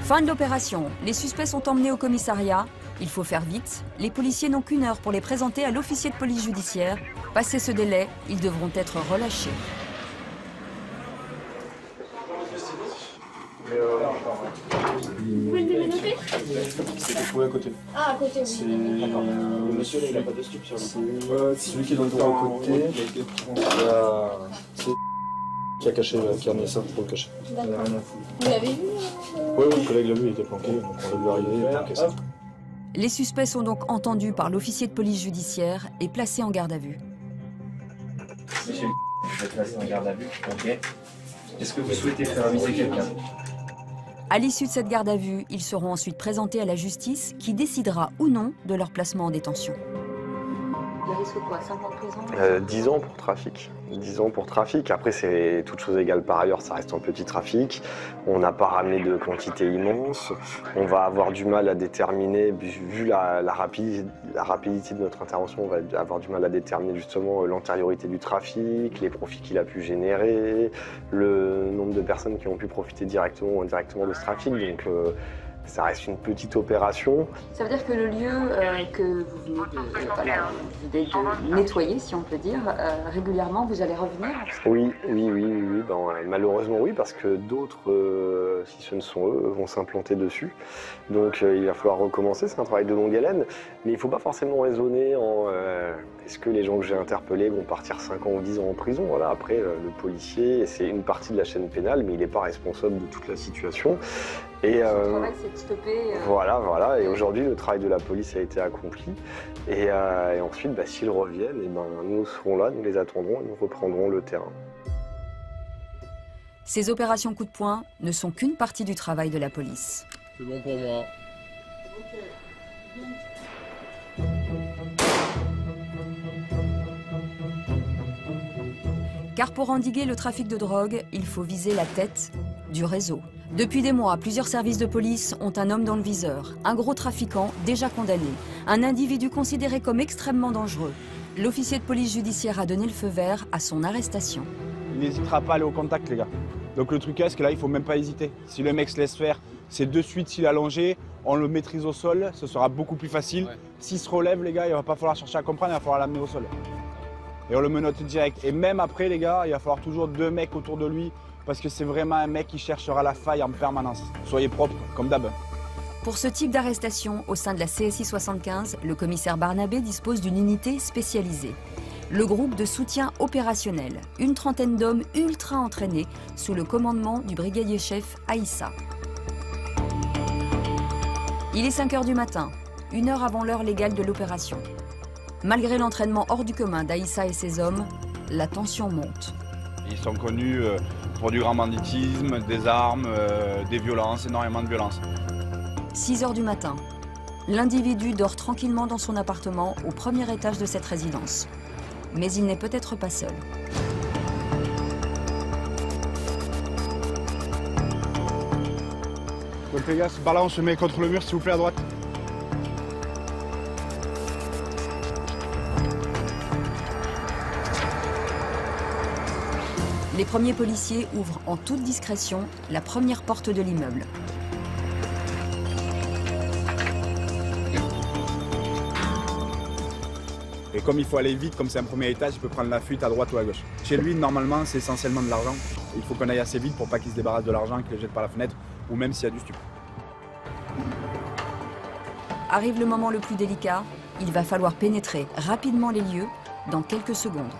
Fin de l'opération. Les suspects sont emmenés au commissariat. Il faut faire vite. Les policiers n'ont qu'une heure pour les présenter à l'officier de police judiciaire. Passé ce délai, ils devront être relâchés. Vous pouvez me noter? C'est trouvé à côté. Ah, à côté, oui. Le monsieur là, il n'a pas de stup sur le c'est celui qui est dans le dos à côté. C'est qui a caché, qui a amené ça pour le cacher. Vous l'avez vu? Oui, le collègue l'a vu, il était planqué, donc on l'a vu arriver, il a planqué ça. Les suspects sont donc entendus par l'officier de police judiciaire et placés en garde à vue. Monsieur, vous êtes placé en garde à vue, ok. Est-ce que vous souhaitez faire aviser quelqu'un? À l'issue de cette garde à vue, ils seront ensuite présentés à la justice qui décidera ou non de leur placement en détention. Il risque quoi, 5 ans de prison? 10 ans pour trafic. 10 ans pour trafic. Après, c'est toute chose égale par ailleurs, ça reste un petit trafic. On n'a pas ramené de quantité immense. On va avoir du mal à déterminer, vu la rapidité de notre intervention, on va avoir du mal à déterminer justement l'antériorité du trafic, les profits qu'il a pu générer, le nombre de personnes qui ont pu profiter directement ou indirectement de ce trafic. Donc, ça reste une petite opération. Ça veut dire que le lieu que vous venez de nettoyer, si on peut dire, régulièrement, vous allez revenir? Oui. Ben, malheureusement oui, parce que d'autres, si ce ne sont eux, vont s'implanter dessus. Donc il va falloir recommencer, c'est un travail de longue haleine. Mais il ne faut pas forcément raisonner en est-ce que les gens que j'ai interpellés vont partir 5 ans ou 10 ans en prison. Voilà. Après, le policier, c'est une partie de la chaîne pénale, mais il n'est pas responsable de toute la situation. Et, son travail, c'est de stopper. Voilà. Et aujourd'hui, le travail de la police a été accompli. Et ensuite, s'ils reviennent, nous serons là, nous les attendrons et nous reprendrons le terrain. Ces opérations coup de poing ne sont qu'une partie du travail de la police. C'est bon pour moi. Car pour endiguer le trafic de drogue, il faut viser la tête du réseau. Depuis des mois, plusieurs services de police ont un homme dans le viseur, un gros trafiquant déjà condamné, un individu considéré comme extrêmement dangereux. L'officier de police judiciaire a donné le feu vert à son arrestation. Il n'hésitera pas à aller au contact, les gars. Donc le truc est que là, il ne faut même pas hésiter. Si le mec se laisse faire, c'est de suite s'il est allongé, on le maîtrise au sol, ce sera beaucoup plus facile. Ouais. S'il se relève, les gars, il ne va pas falloir chercher à comprendre, il va falloir l'amener au sol. Et on le menotte direct. Et même après, les gars, il va falloir toujours 2 mecs autour de lui, parce que c'est vraiment un mec qui cherchera la faille en permanence. Soyez propres, comme d'hab. Pour ce type d'arrestation, au sein de la CSI 75, le commissaire Barnabé dispose d'une unité spécialisée. Le groupe de soutien opérationnel, une trentaine d'hommes ultra entraînés, sous le commandement du brigadier-chef Aïssa. Il est 5 h du matin, 1 heure avant l'heure légale de l'opération. Malgré l'entraînement hors du commun d'Aïssa et ses hommes, la tension monte. Ils sont connus pour du grand banditisme, des armes, des violences, énormément de violences. 6 h du matin, l'individu dort tranquillement dans son appartement au premier étage de cette résidence. Mais il n'est peut-être pas seul. Donc les gars, par là on se met contre le mur, s'il vous plaît, à droite. Les premiers policiers ouvrent en toute discrétion la première porte de l'immeuble. Et comme il faut aller vite, comme c'est un premier étage, il peut prendre la fuite à droite ou à gauche. Chez lui, normalement, c'est essentiellement de l'argent. Il faut qu'on aille assez vite pour pas qu'il se débarrasse de l'argent, qu'il le jette par la fenêtre, ou même s'il y a du stup. Arrive le moment le plus délicat. Il va falloir pénétrer rapidement les lieux dans quelques secondes.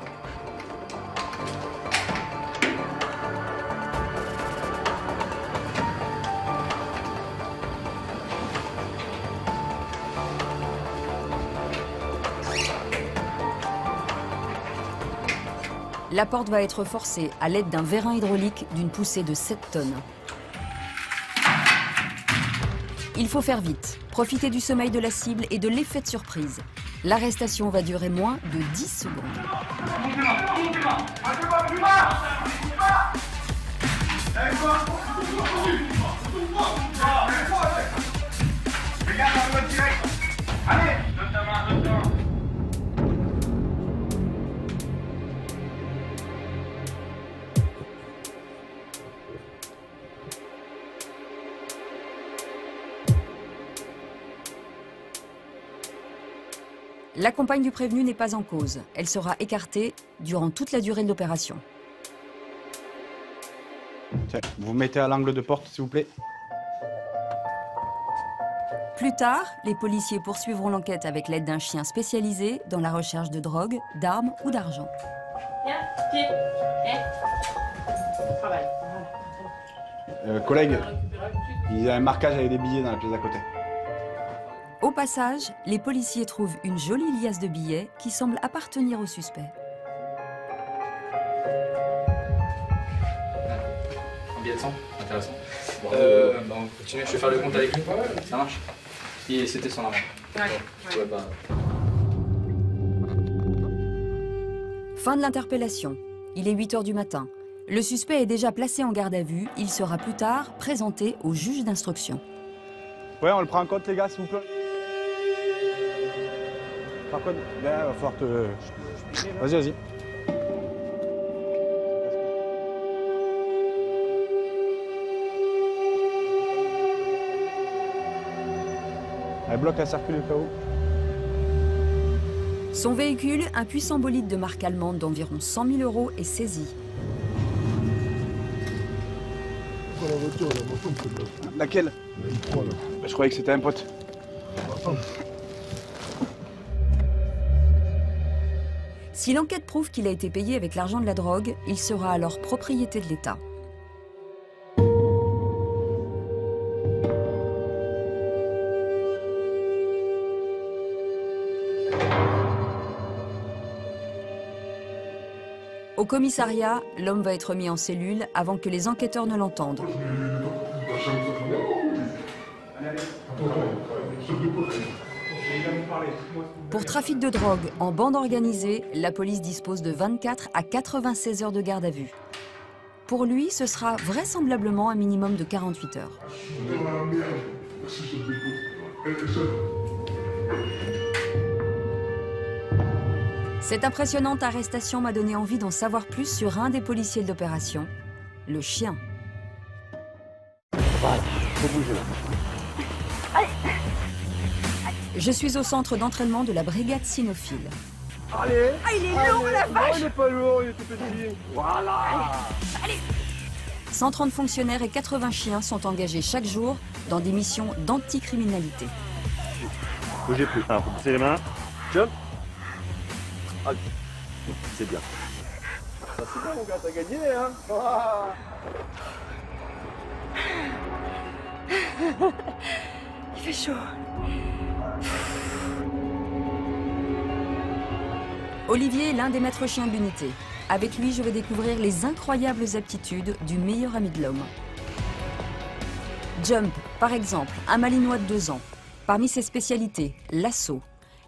La porte va être forcée à l'aide d'un vérin hydraulique d'une poussée de 7 tonnes. Il faut faire vite, profiter du sommeil de la cible et de l'effet de surprise. L'arrestation va durer moins de 10 secondes. La compagne du prévenu n'est pas en cause. Elle sera écartée durant toute la durée de l'opération. Vous mettez à l'angle de porte, s'il vous plaît. Plus tard, les policiers poursuivront l'enquête avec l'aide d'un chien spécialisé dans la recherche de drogue, d'armes ou d'argent. Viens, pied. Travail. Collègue, il y a un marquage avec des billets dans la pièce d'à côté. Au passage, les policiers trouvent une jolie liasse de billets qui semble appartenir au suspect. Un billet de 100, intéressant. On continue, je vais faire le compte avec lui. Ça marche. Et c'était son argent. Ouais. Fin de l'interpellation. Il est 8 h du matin. Le suspect est déjà placé en garde à vue. Il sera plus tard présenté au juge d'instruction. Ouais, on le prend en compte, les gars, s'il vous plaît. Par contre, là, il va falloir te... Vas-y. Elle bloque la circulation au cas où. Son véhicule, un puissant bolide de marque allemande d'environ 100 000 €, est saisi. Laquelle? Je croyais que c'était un pote. Si l'enquête prouve qu'il a été payé avec l'argent de la drogue, il sera alors propriété de l'État. Au commissariat, l'homme va être mis en cellule avant que les enquêteurs ne l'entendent. Pour trafic de drogue en bande organisée, la police dispose de 24 à 96 heures de garde à vue. Pour lui, ce sera vraisemblablement un minimum de 48 heures. Cette impressionnante arrestation m'a donné envie d'en savoir plus sur un des policiers de l'opération, le chien. Faut bouger là. Je suis au centre d'entraînement de la brigade cynophile. Allez. Ah, il est lourd, la vache. Non, il est pas lourd, il est tout petit. Voilà. Allez. 130 fonctionnaires et 80 chiens sont engagés chaque jour dans des missions d'anticriminalité. Bougez plus. Alors, faut pousser les mains. Jump. Allez. C'est bien. Ça c'est bien mon gars, t'as gagné hein. Ah. Il fait chaud. Olivier est l'un des maîtres chiens de l'unité. Avec lui, je vais découvrir les incroyables aptitudes du meilleur ami de l'homme. Jump, par exemple, un malinois de 2 ans. Parmi ses spécialités, l'assaut.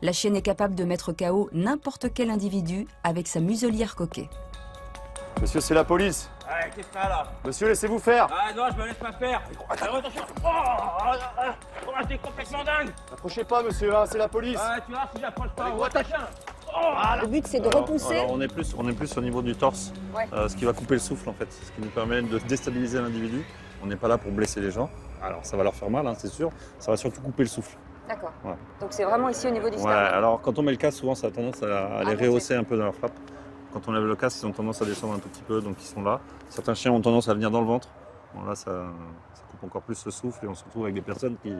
La chienne est capable de mettre KO n'importe quel individu avec sa muselière coquée. Monsieur, c'est la police. Ouais, qu'est-ce que t'as là? Monsieur, laissez-vous faire. Ah non, je me laisse pas faire. Attention. Oh, t'es complètement dingue. Approchez pas, monsieur, hein, c'est la police. Ah, tu vois, si j'approche pas, oh, ta chien. Le but, c'est de repousser. Alors, on est plus au niveau du torse, Ouais. Ce qui va couper le souffle en fait, ce qui nous permet de déstabiliser l'individu. On n'est pas là pour blesser les gens. Alors ça va leur faire mal, hein, c'est sûr. Ça va surtout couper le souffle. D'accord. Ouais. Donc c'est vraiment ici au niveau du Ouais, sternum. alors quand on met le casque, souvent ça a tendance à les monter. rehausser un peu dans leur frappe. Quand on lève le casque, ils ont tendance à descendre un tout petit peu, donc ils sont là. Certains chiens ont tendance à venir dans le ventre. Bon, là, ça coupe encore plus le souffle et on se retrouve avec des personnes qui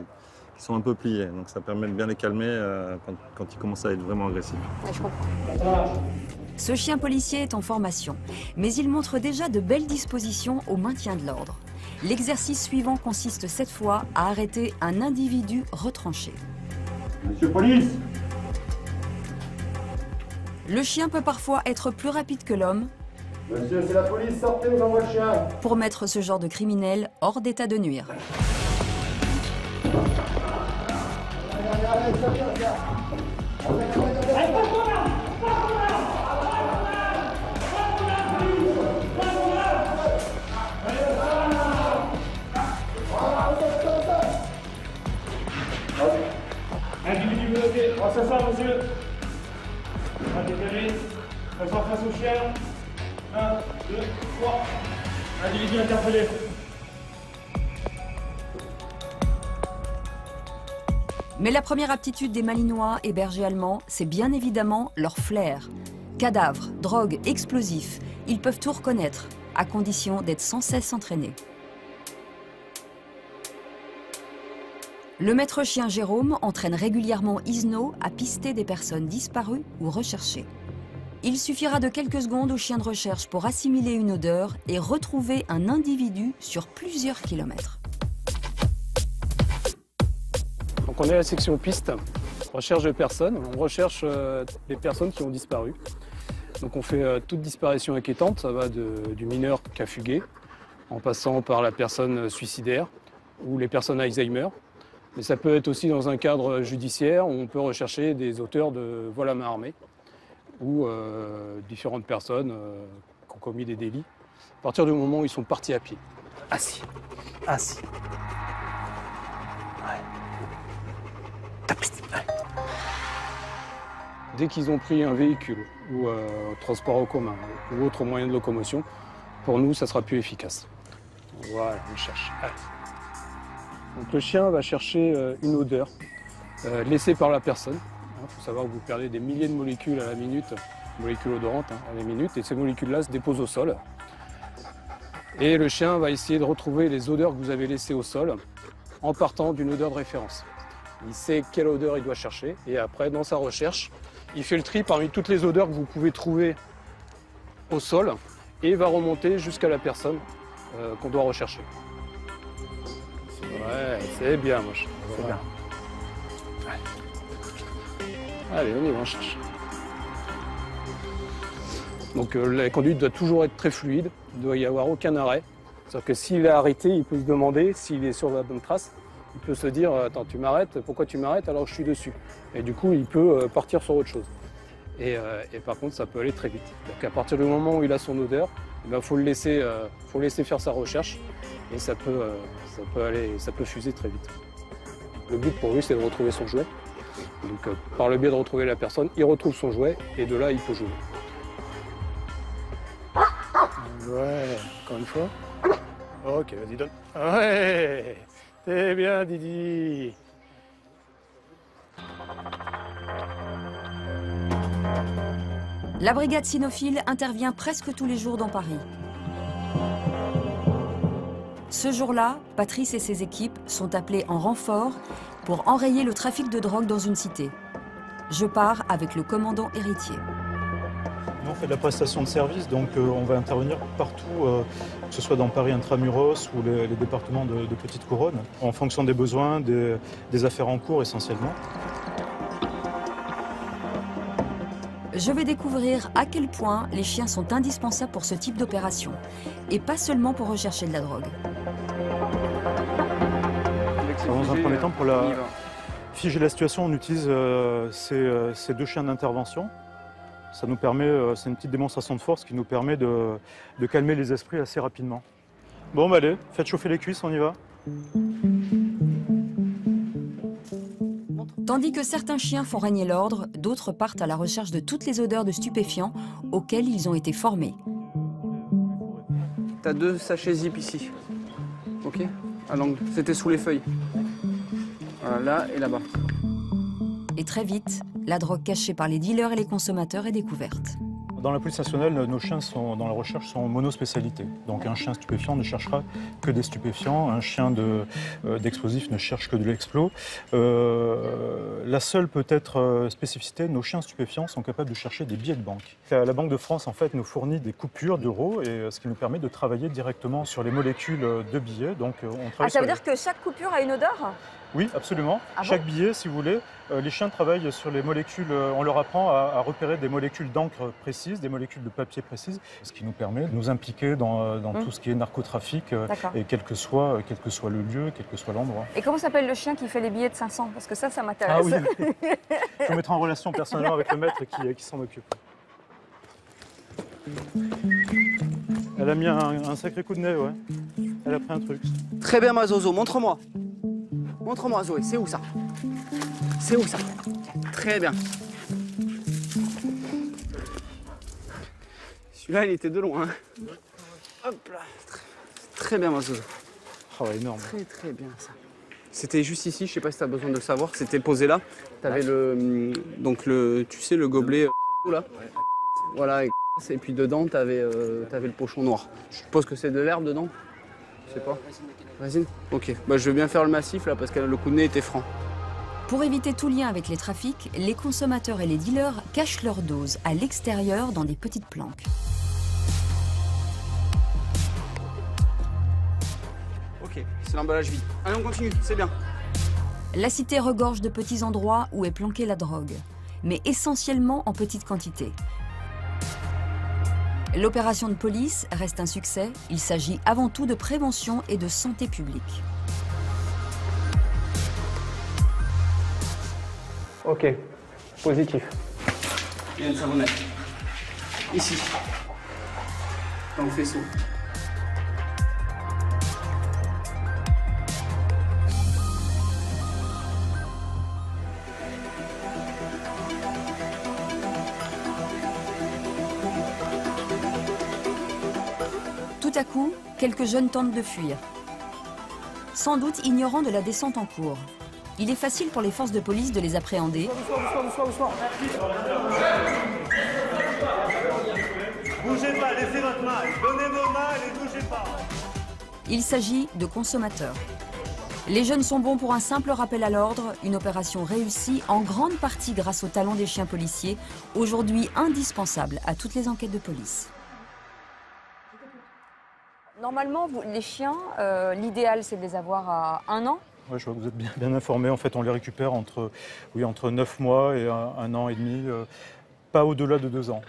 sont un peu pliées. Donc ça permet de bien les calmer quand ils commencent à être vraiment agressifs. Ouais, je comprends. Ce chien policier est en formation, mais il montre déjà de belles dispositions au maintien de l'ordre. L'exercice suivant consiste cette fois à arrêter un individu retranché. Monsieur police. Le chien peut parfois être plus rapide que l'homme. Monsieur, c'est la police, sortez, on envoie le chien. Pour mettre ce genre de criminel hors d'état de nuire. Individu bloqué, on s'asseoir, monsieur. On va décaler, s'asseoir face au chien. 1, 2, 3. Individu interpellé. Mais la première aptitude des malinois et bergers allemands, c'est bien évidemment leur flair. Cadavres, drogue, explosifs, ils peuvent tout reconnaître, à condition d'être sans cesse entraînés. Le maître chien Jérôme entraîne régulièrement Isno à pister des personnes disparues ou recherchées. Il suffira de quelques secondes au chien de recherche pour assimiler une odeur et retrouver un individu sur plusieurs kilomètres. Donc on est à la section piste, recherche de personnes. On recherche des personnes qui ont disparu. Donc on fait toute disparition inquiétante, ça va du mineur qui a fugué, en passant par la personne suicidaire ou les personnes à Alzheimer. Mais ça peut être aussi dans un cadre judiciaire où on peut rechercher des auteurs de vol à main armée ou différentes personnes qui ont commis des délits à partir du moment où ils sont partis à pied. Assis. Assis. Dès qu'ils ont pris un véhicule ou transport en commun ou autre moyen de locomotion, pour nous, ça sera plus efficace. Voilà, on cherche. Allez. Donc le chien va chercher une odeur laissée par la personne. Il faut savoir que vous perdez des milliers de molécules à la minute, molécules odorantes à la minute, et ces molécules-là se déposent au sol. Et le chien va essayer de retrouver les odeurs que vous avez laissées au sol en partant d'une odeur de référence. Il sait quelle odeur il doit chercher, et après, dans sa recherche, Il fait le tri parmi toutes les odeurs que vous pouvez trouver au sol et va remonter jusqu'à la personne qu'on doit rechercher. Ouais, c'est bien, moche. C'est bien. Allez, on y va, on cherche. Donc la conduite doit toujours être très fluide, il ne doit y avoir aucun arrêt. C'est-à-dire que s'il est arrêté, il peut se demander s'il est sur la bonne trace. Il peut se dire, attends, tu m'arrêtes, pourquoi tu m'arrêtes alors que je suis dessus? Et du coup, il peut partir sur autre chose. Et par contre, ça peut aller très vite. Donc à partir du moment où il a son odeur, il faut le laisser faire sa recherche et ça peut fuser très vite. Le but pour lui, c'est de retrouver son jouet. Donc par le biais de retrouver la personne, il retrouve son jouet et de là, il peut jouer. Ouais, encore une fois. Ok, vas-y, donne. Ouais, t'es bien, Didi. La brigade cynophile intervient presque tous les jours dans Paris. Ce jour-là, Patrice et ses équipes sont appelés en renfort pour enrayer le trafic de drogue dans une cité. Je pars avec le commandant Héritier. On fait de la prestation de service, donc on va intervenir partout, que ce soit dans Paris intramuros ou les départements de Petite Couronne, en fonction des besoins, des affaires en cours essentiellement. Je vais découvrir à quel point les chiens sont indispensables pour ce type d'opération, et pas seulement pour rechercher de la drogue. Dans un premier temps, pour figer la situation, on utilise ces 2 chiens d'intervention. Ça nous permet, c'est une petite démonstration de force qui nous permet de calmer les esprits assez rapidement. Bon, bah allez, faites chauffer les cuisses, on y va. Tandis que certains chiens font régner l'ordre, d'autres partent à la recherche de toutes les odeurs de stupéfiants auxquelles ils ont été formés. T'as 2 sachets zip ici. Ok? À l'angle. C'était sous les feuilles. Voilà, là et là-bas. Et très vite, la drogue cachée par les dealers et les consommateurs est découverte. Dans la police nationale, nos chiens dans la recherche sont monospécialité. Donc un chien stupéfiant ne cherchera que des stupéfiants, un chien d'explosif ne cherche que de l'explos. La seule peut-être spécificité, nos chiens stupéfiants sont capables de chercher des billets de banque. La Banque de France en fait nous fournit des coupures d'euros et ce qui nous permet de travailler directement sur les molécules de billets. Donc on travaille ça veut dire que chaque coupure a une odeur? Oui, absolument. Ah Chaque bon billet, si vous voulez, les chiens travaillent sur les molécules, on leur apprend à repérer des molécules d'encre précises, des molécules de papier précises, ce qui nous permet de nous impliquer dans tout ce qui est narcotrafic, et quel que soit le lieu, quel que soit l'endroit. Et comment s'appelle le chien qui fait les billets de 500? Parce que ça m'intéresse. Ah oui, je vous mettrai en relation personnellement avec le maître qui s'en occupe. Elle a mis un sacré coup de nez, ouais. Elle a pris un truc. Très bien, ma Zozo, montre-moi. Montre-moi, Zoé, c'est où ça? C'est où ça? Très bien. Celui-là, il était de loin. Hein. Hop là. Très bien, ma Zozo. Oh, énorme. Très bien, ça. C'était juste ici, je sais pas si tu as besoin de le savoir, c'était posé là. Tu avais tu sais, le gobelet là. Voilà, et puis dedans, tu avais le pochon noir. Je suppose que c'est de l'herbe dedans? Je sais pas. Vas-y. Ok, bah, je veux bien faire le massif là parce que le coup de nez était franc. Pour éviter tout lien avec les trafics, les consommateurs et les dealers cachent leur dose à l'extérieur dans des petites planques. Ok, c'est l'emballage vide. Allez, on continue, c'est bien. La cité regorge de petits endroits où est planquée la drogue, mais essentiellement en petite quantité. L'opération de police reste un succès. Il s'agit avant tout de prévention et de santé publique. Ok, positif. Il y a une savonnette. Ici. Dans le faisceau. Tout à coup, quelques jeunes tentent de fuir. Sans doute ignorant de la descente en cours. Il est facile pour les forces de police de les appréhender. Doucement. Bougez pas, laissez votre main. Donnez vos mains et bougez pas. Il s'agit de consommateurs. Les jeunes sont bons pour un simple rappel à l'ordre, une opération réussie en grande partie grâce au talent des chiens policiers, aujourd'hui indispensables à toutes les enquêtes de police. Normalement, les chiens, l'idéal c'est de les avoir à 1 an. Oui, je vois que vous êtes bien informé. En fait, on les récupère entre 9 mois et un an et demi, pas au-delà de 2 ans.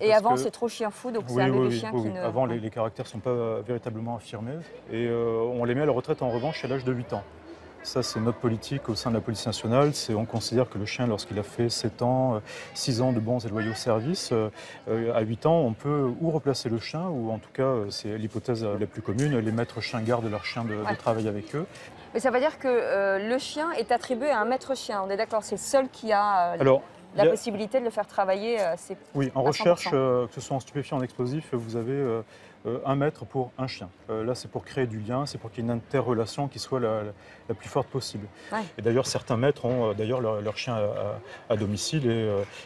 Et avant, c'est trop chien fou, donc c'est un bébé chien qui ne... Avant, les caractères ne sont pas véritablement affirmés. Et on les met à la retraite en revanche à l'âge de 8 ans. Ça, c'est notre politique au sein de la police nationale. On considère que le chien, lorsqu'il a fait 7 ans, 6 ans de bons et loyaux services, à 8 ans, on peut ou replacer le chien, ou en tout cas, c'est l'hypothèse la plus commune, les maîtres chiens gardent leur chien de travail avec eux. Mais ça veut dire que le chien est attribué à un maître chien, on est d'accord, c'est le seul qui a la possibilité de le faire travailler. Oui, en recherche, que ce soit en stupéfiant ou en explosif, vous avez un maître pour un chien. Là, c'est pour créer du lien, c'est pour qu'il y ait une interrelation qui soit la plus forte possible. Ouais. Et d'ailleurs, certains maîtres ont d'ailleurs leur chien à domicile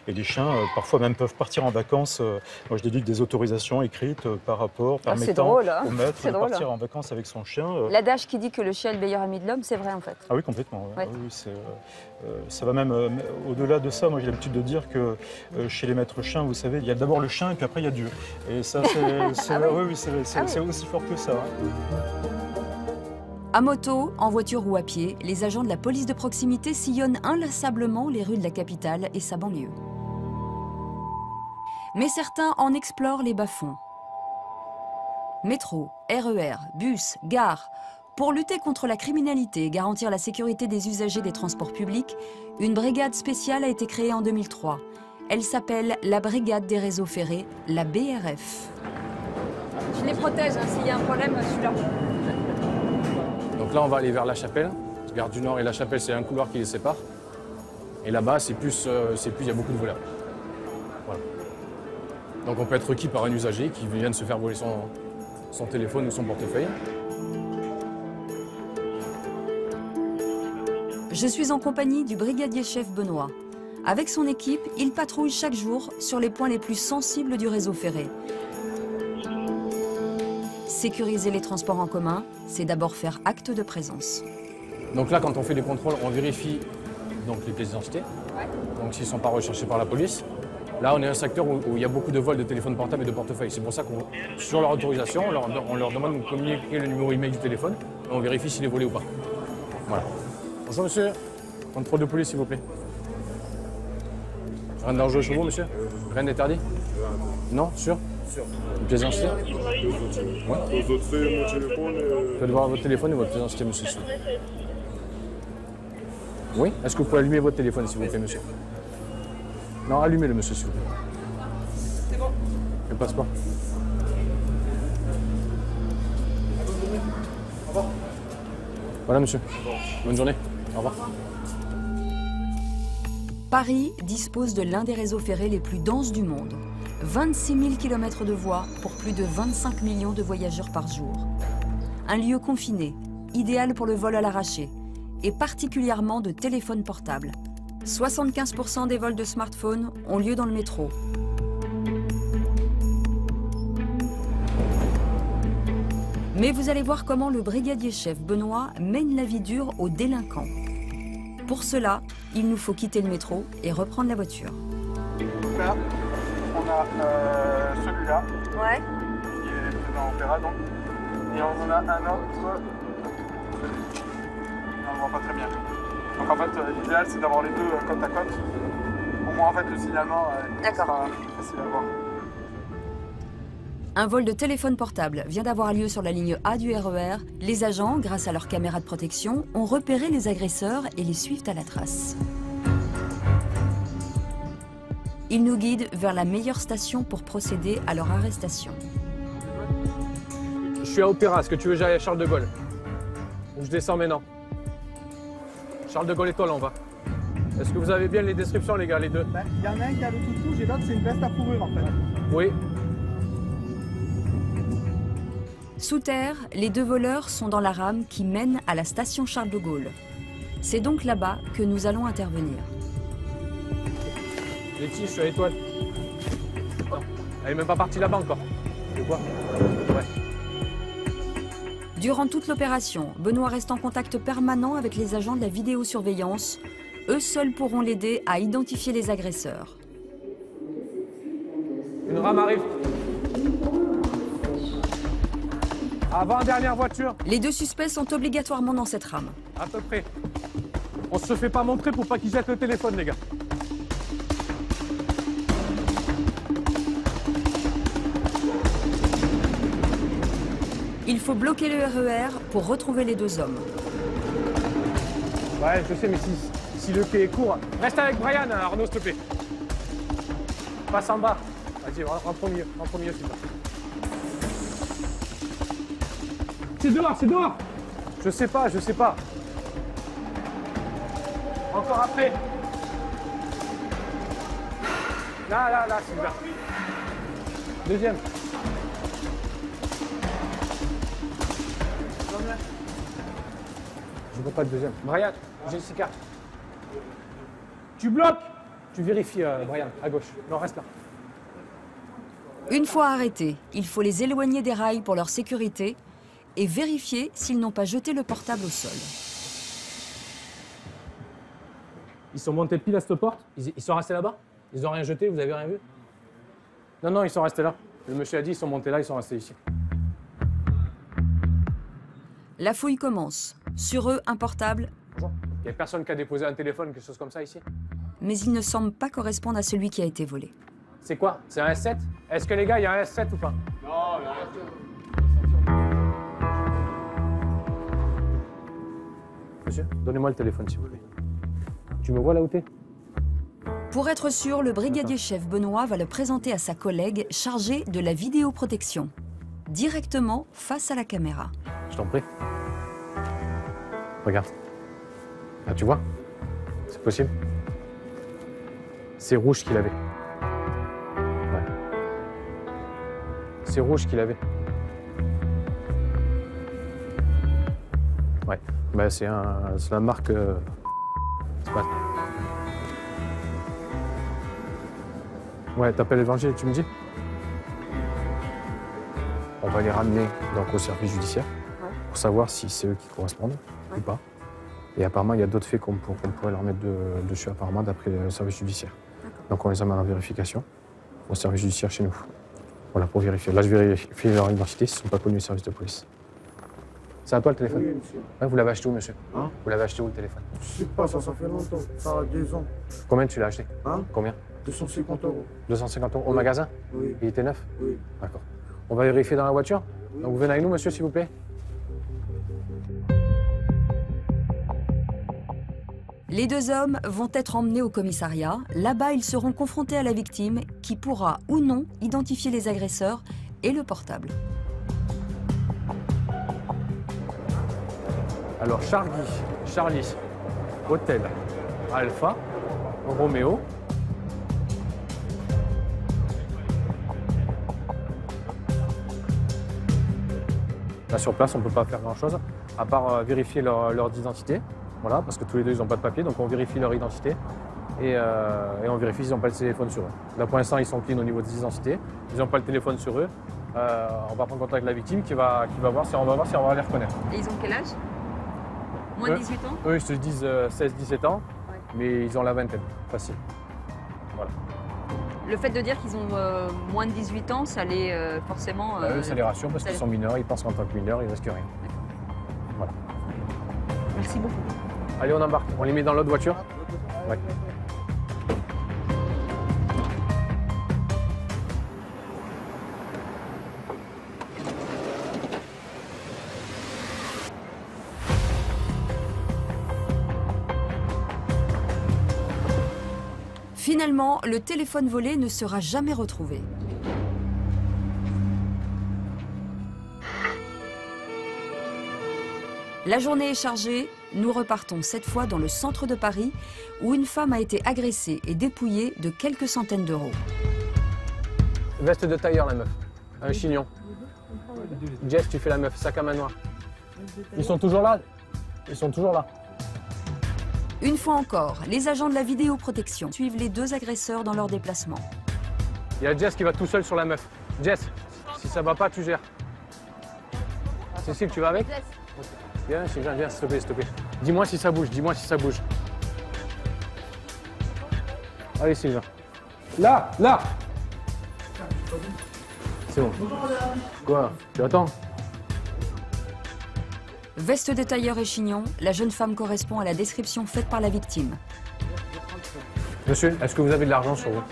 et les chiens, parfois même, peuvent partir en vacances. Moi, je délivre des autorisations écrites par rapport, permettant au maître de partir en vacances avec son chien. L'adage qui dit que le chien est le meilleur ami de l'homme, c'est vrai en fait. Ah oui, complètement. Ouais. Oui, ça va même au-delà de ça. Moi, j'ai l'habitude de dire que chez les maîtres chiens, vous savez, il y a d'abord le chien et puis après, il y a Dieu. Et ça, c'est aussi fort que ça. À moto, en voiture ou à pied, les agents de la police de proximité sillonnent inlassablement les rues de la capitale et sa banlieue. Mais certains en explorent les bas-fonds. Métro, RER, bus, gare. Pour lutter contre la criminalité et garantir la sécurité des usagers des transports publics, une brigade spéciale a été créée en 2003. Elle s'appelle la Brigade des réseaux ferrés, la BRF. Je les protège, s'il y a un problème, je suis là. Donc là, on va aller vers La Chapelle. Gare du Nord et La Chapelle, c'est un couloir qui les sépare. Et là-bas, il y a beaucoup de voleurs. Voilà. Donc on peut être requis par un usager qui vient de se faire voler son téléphone ou son portefeuille. Je suis en compagnie du brigadier-chef Benoît. Avec son équipe, il patrouille chaque jour sur les points les plus sensibles du réseau ferré. Sécuriser les transports en commun, c'est d'abord faire acte de présence. Donc là, quand on fait des contrôles, on vérifie donc, les pièces d'identité, donc s'ils ne sont pas recherchés par la police. Là, on est un secteur où il y a beaucoup de vols de téléphones portables et de portefeuilles. C'est pour ça qu'on, sur leur autorisation, on leur demande de communiquer le numéro email du téléphone et on vérifie s'il est volé ou pas. Voilà. Bonjour monsieur, contrôle de police s'il vous plaît. Rien de dangereux chez vous monsieur? Rien d'interdit? Non? Sûr? Une pièce d'identité? Ouais. Faites voir votre téléphone et votre pièce d'identité monsieur. Oui? Est-ce que vous pouvez allumer votre téléphone s'il vous plaît monsieur? Non, allumez-le monsieur s'il vous plaît. C'est bon. Le passeport. Au revoir. Voilà monsieur. Bonne journée. Au revoir. Paris dispose de l'un des réseaux ferrés les plus denses du monde. 26 000 km de voies pour plus de 25 millions de voyageurs par jour. Un lieu confiné, idéal pour le vol à l'arraché, et particulièrement de téléphones portables. 75% des vols de smartphones ont lieu dans le métro. Mais vous allez voir comment le brigadier-chef Benoît mène la vie dure aux délinquants. Pour cela, il nous faut quitter le métro et reprendre la voiture. Là, on a celui-là, ouais, qui est présent en Opéra, donc. Et on en a un autre, on ne voit pas très bien. Donc en fait, l'idéal, c'est d'avoir les deux côte à côte. Au moins, en fait, le signalement sera facile à voir. Un vol de téléphone portable vient d'avoir lieu sur la ligne A du RER. Les agents, grâce à leurs caméras de protection, ont repéré les agresseurs et les suivent à la trace. Ils nous guident vers la meilleure station pour procéder à leur arrestation. Je suis à Opéra, est-ce que tu veux que j'aille à Charles de Gaulle? Ou je descends maintenant? Charles de Gaulle Étoile, on va. Est-ce que vous avez bien les descriptions les gars, les deux? Il y en a un qui a le tout rouge et l'autre c'est une veste à fourrure en fait. Oui. Sous terre, les deux voleurs sont dans la rame qui mène à la station Charles de Gaulle. C'est donc là-bas que nous allons intervenir. Letty, je suis à Étoile. Elle est même pas partie là-bas encore. Tu vois? Ouais. Durant toute l'opération, Benoît reste en contact permanent avec les agents de la vidéosurveillance. Eux seuls pourront l'aider à identifier les agresseurs. Une rame arrive. Avant-dernière voiture. Les deux suspects sont obligatoirement dans cette rame. À peu près. On se fait pas montrer pour pas qu'ils jettent le téléphone, les gars. Il faut bloquer le RER pour retrouver les deux hommes. Ouais, je sais, mais si le quai est court... Reste avec Brian, Arnaud, s'il te plaît. Passe en bas. Vas-y, rentre au milieu, s'il te plaît. C'est dehors, c'est dehors. Je sais pas. Encore après. Là, Sylvain. Deuxième. Je vois pas le deuxième. Brian, Jessica. Tu bloques. Tu vérifies, Brian, à gauche. Non, reste là. Une fois arrêtés, il faut les éloigner des rails pour leur sécurité et vérifier s'ils n'ont pas jeté le portable au sol. Ils sont montés pile à cette porte. Ils sont restés là-bas. Ils n'ont rien jeté, vous avez rien vu? Non, ils sont restés là. Le monsieur a dit ils sont montés là, ils sont restés ici. La fouille commence. Sur eux, un portable. Bonjour. Il n'y a personne qui a déposé un téléphone, quelque chose comme ça ici? Mais il ne semble pas correspondre à celui qui a été volé. C'est quoi? C'est un S7? Est-ce que les gars, il y a un S7 ou pas? Non, il y a un S7. Monsieur, donnez-moi le téléphone, s'il vous plaît. Tu me vois là où t'es? Pour être sûr, le brigadier-chef Benoît va le présenter à sa collègue chargée de la vidéoprotection, directement face à la caméra. Je t'en prie. Regarde. Là, tu vois? C'est possible? C'est rouge qu'il avait. Ouais. C'est rouge qu'il avait. Ouais. Bah, c'est la marque... C'est pas... Ouais, t'appelles Évangile, tu me dis? On va les ramener donc au service judiciaire pour savoir si c'est eux qui correspondent ou pas. Et apparemment, il y a d'autres faits qu'on pourrait leur mettre dessus apparemment d'après le service judiciaire. Donc on les amène en vérification au service judiciaire chez nous. Voilà, pour vérifier. Là, je vérifie leur identité s'ils ne sont pas connus au service de police. C'est à toi le téléphone? Oui, monsieur. Ouais, vous l'avez acheté où, monsieur? Hein? Vous l'avez acheté où, le téléphone? Je sais pas, ça fait longtemps. Ça a 2 ans. Combien tu l'as acheté? Hein? Combien? 250 €. 250 € au magasin? Oui. Il était neuf? Oui. D'accord. On va vérifier dans la voiture? Oui. Donc vous venez avec nous, monsieur, s'il vous plaît? Les deux hommes vont être emmenés au commissariat. Là-bas, ils seront confrontés à la victime qui pourra ou non identifier les agresseurs et le portable. Alors, Charlie, Hôtel, Alpha, Roméo. Là, sur place, on ne peut pas faire grand-chose, à part vérifier leur identité. Voilà, parce que tous les deux, ils n'ont pas de papier, donc on vérifie leur identité et on vérifie s'ils n'ont pas le téléphone sur eux. Là, pour l'instant, ils sont clean au niveau des identités. Ils n'ont pas le téléphone sur eux. On va prendre contact avec la victime qui va voir si on va les reconnaître. Et ils ont quel âge? Moins de 18 ans? Eux, ils se disent 16-17 ans, ouais. Mais ils ont la vingtaine, facile. Voilà. Le fait de dire qu'ils ont moins de 18 ans, ça les forcément... Eux, ça les rassure parce qu'ils sont mineurs, ils pensent qu'en tant que mineurs, ils risquent rien. Voilà. Merci beaucoup. Allez, on embarque. On les met dans l'autre voiture? Ouais. Finalement, le téléphone volé ne sera jamais retrouvé. La journée est chargée, nous repartons cette fois dans le centre de Paris où une femme a été agressée et dépouillée de quelques centaines d'euros. Veste de tailleur, la meuf. Un chignon. Jess, tu fais la meuf, sac à main noir. Ils sont toujours là? Ils sont toujours là. Une fois encore, les agents de la vidéoprotection suivent les deux agresseurs dans leur déplacement. Il y a Jess qui va tout seul sur la meuf. Jess, si ça va pas, tu gères. Cécile, tu vas avec? Viens, Sylvain, viens, s'il te plaît, s'il te plaît. Dis-moi si ça bouge, dis-moi si ça bouge. Allez, Sylvain. Là, là. C'est bon. Quoi? Tu attends? Veste de tailleur et chignon, la jeune femme correspond à la description faite par la victime. Monsieur, est-ce que vous avez de l'argent sur vous?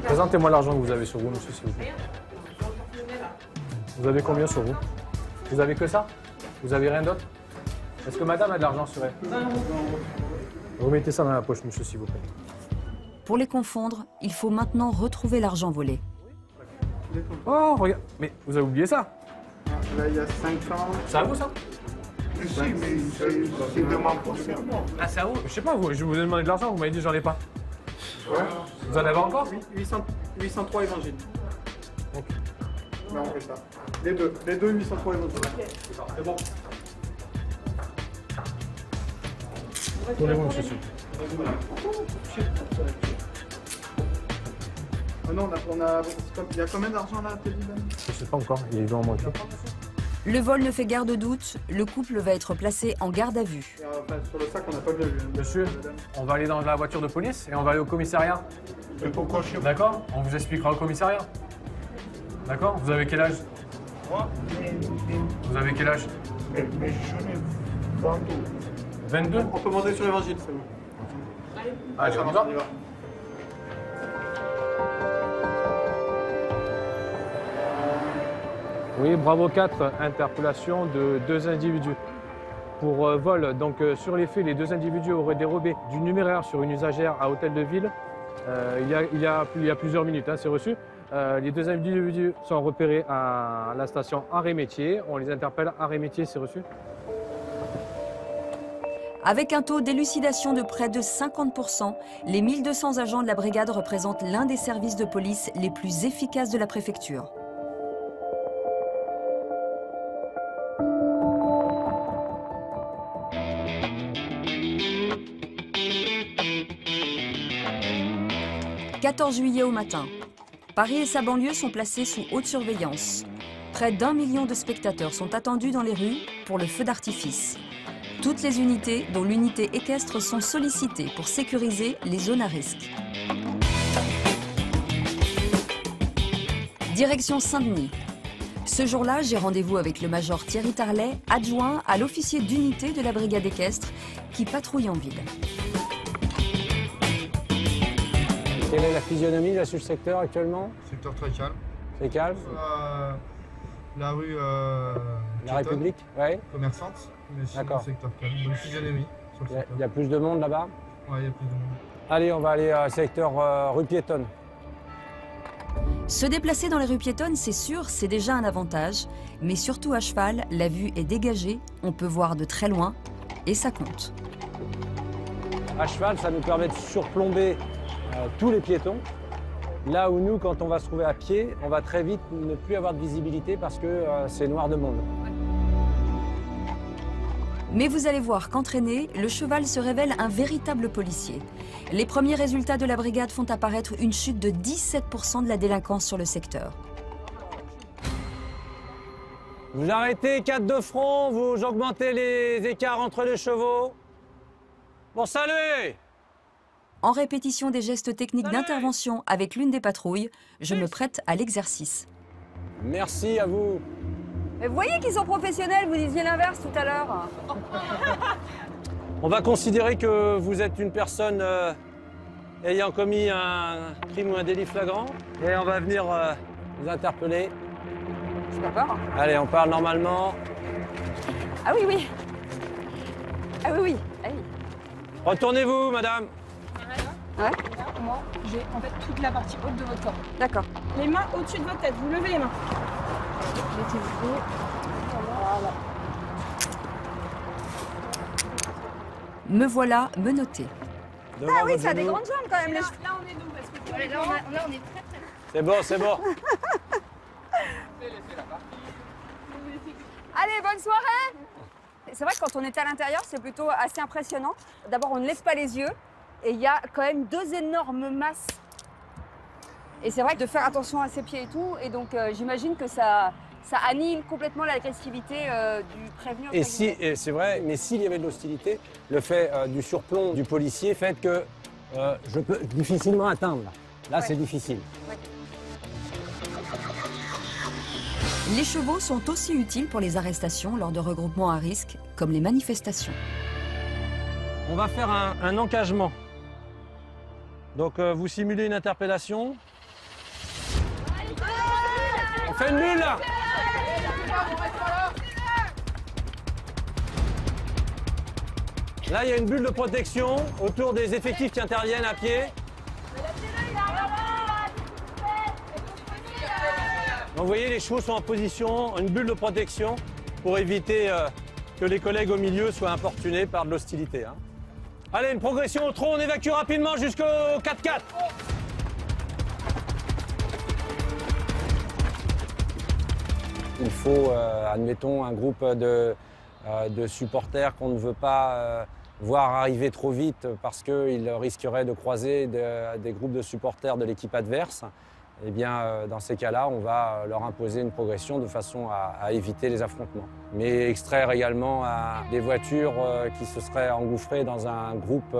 Présentez-moi l'argent que vous avez sur vous, monsieur, s'il vous plaît. Vous avez combien sur vous? Vous avez que ça? Vous avez rien d'autre? Est-ce que madame a de l'argent sur elle? Remettez ça dans la poche, monsieur, s'il vous plaît. Pour les confondre, il faut maintenant retrouver l'argent volé. Oh, regarde. Mais vous avez oublié ça? Là, il y a 500. C'est à vous, ça? Si, mais c'est de ma poche. Ah, c'est à vous? Je sais pas, je vous ai demandé de l'argent, vous m'avez dit j'en ai pas. Ouais. Vous en avez encore? 803 évangiles. Ok. Non, on fait ça. Les deux 803 évangiles. C'est bon. Tournez-vous, monsieur. Ah non, il y a combien d'argent là, Téliban? Je sais pas encore, il doit en manquer. Le vol ne fait guère de doute, le couple va être placé en garde à vue. Sur le sac, on n'a pas bien vu. Monsieur, on va aller dans la voiture de police et on va aller au commissariat. Mais pourquoi chez vous? D'accord? On vous expliquera au commissariat. D'accord? Vous avez quel âge? Moi? Vous avez quel âge? Mais je n'ai 22. 22? On peut monter sur l'évangile, c'est bon. Allez, on y va. Oui, Bravo 4, interpellation de 2 individus. Pour vol, donc sur les faits, les 2 individus auraient dérobé du numéraire sur une usagère à Hôtel de Ville. Il y a plusieurs minutes, hein, c'est reçu. Les 2 individus sont repérés à la station Arrêt-Métier. On les interpelle. Arrêt-Métier, c'est reçu. Avec un taux d'élucidation de près de 50%, les 1200 agents de la brigade représentent l'un des services de police les plus efficaces de la préfecture. « 14 juillet au matin. Paris et sa banlieue sont placés sous haute surveillance. Près d'1 million de spectateurs sont attendus dans les rues pour le feu d'artifice. Toutes les unités, dont l'unité équestre, sont sollicitées pour sécuriser les zones à risque. Direction Saint-Denis. Ce jour-là, j'ai rendez-vous avec le major Thierry Tarlet, adjoint à l'officier d'unité de la brigade équestre, qui patrouille en ville. Quelle est la physionomie là sur le secteur actuellement? Secteur très calme. C'est calme? La rue La République, ouais. Commerçante, mais sinon D'accord. secteur calme. Bonne physionomie sur le secteur. Il y a plus de monde là-bas? Ouais, il y a plus de monde. Allez, on va aller au secteur rue piétonne. Se déplacer dans les rues piétonnes, c'est sûr, c'est déjà un avantage. Mais surtout à cheval, la vue est dégagée, on peut voir de très loin, et ça compte. À cheval, ça nous permet de surplomber tous les piétons. Là où nous, quand on va se trouver à pied, on va très vite ne plus avoir de visibilité parce que c'est noir de monde. Mais vous allez voir qu'entraîné, le cheval se révèle un véritable policier. Les premiers résultats de la brigade font apparaître une chute de 17% de la délinquance sur le secteur. Vous arrêtez 4 de front, vous augmentez les écarts entre les chevaux. Bon, salut! En répétition des gestes techniques d'intervention avec l'une des patrouilles, je me prête à l'exercice. Merci à vous. Mais vous voyez qu'ils sont professionnels, vous disiez l'inverse tout à l'heure. On va considérer que vous êtes une personne ayant commis un crime ou un délit flagrant et on va venir vous interpeller. Je suis d'accord. Allez, on parle normalement. Ah oui, oui. Ah oui, oui. Ah oui. Retournez-vous, madame. Ouais. Là, moi, j'ai en fait toute la partie haute de votre corps. D'accord. Les mains au-dessus de votre tête, vous levez les mains. Voilà. Me voilà menotté. Ah oui, ça a des grandes jambes quand même. Là, on est nous, parce que là, on est très très. C'est bon, c'est bon. Allez, bonne soirée. C'est vrai que quand on est à l'intérieur, c'est plutôt assez impressionnant. D'abord, on ne lève pas les yeux et il y a quand même 2 énormes masses Et c'est vrai que de faire attention à ses pieds et tout, et donc j'imagine que ça annihile complètement l'agressivité du prévenu. Et c'est vrai, mais s'il y avait de l'hostilité, le fait du surplomb du policier fait que je peux difficilement atteindre. Là, c'est difficile. Ouais. Les chevaux sont aussi utiles pour les arrestations lors de regroupements à risque, comme les manifestations. On va faire un encagement. Donc vous simulez une interpellation. On fait une bulle là. Là, il y a une bulle de protection autour des effectifs qui interviennent à pied. Donc, vous voyez, les chevaux sont en position, une bulle de protection pour éviter que les collègues au milieu soient importunés par de l'hostilité. Hein. Allez, une progression au trot, on évacue rapidement jusqu'au 4x4. Il faut, admettons, un groupe de supporters qu'on ne veut pas voir arriver trop vite parce qu'ils risqueraient de croiser des groupes de supporters de l'équipe adverse. Eh bien, dans ces cas-là, on va leur imposer une progression de façon à éviter les affrontements. Mais extraire également des voitures qui se seraient engouffrées dans un groupe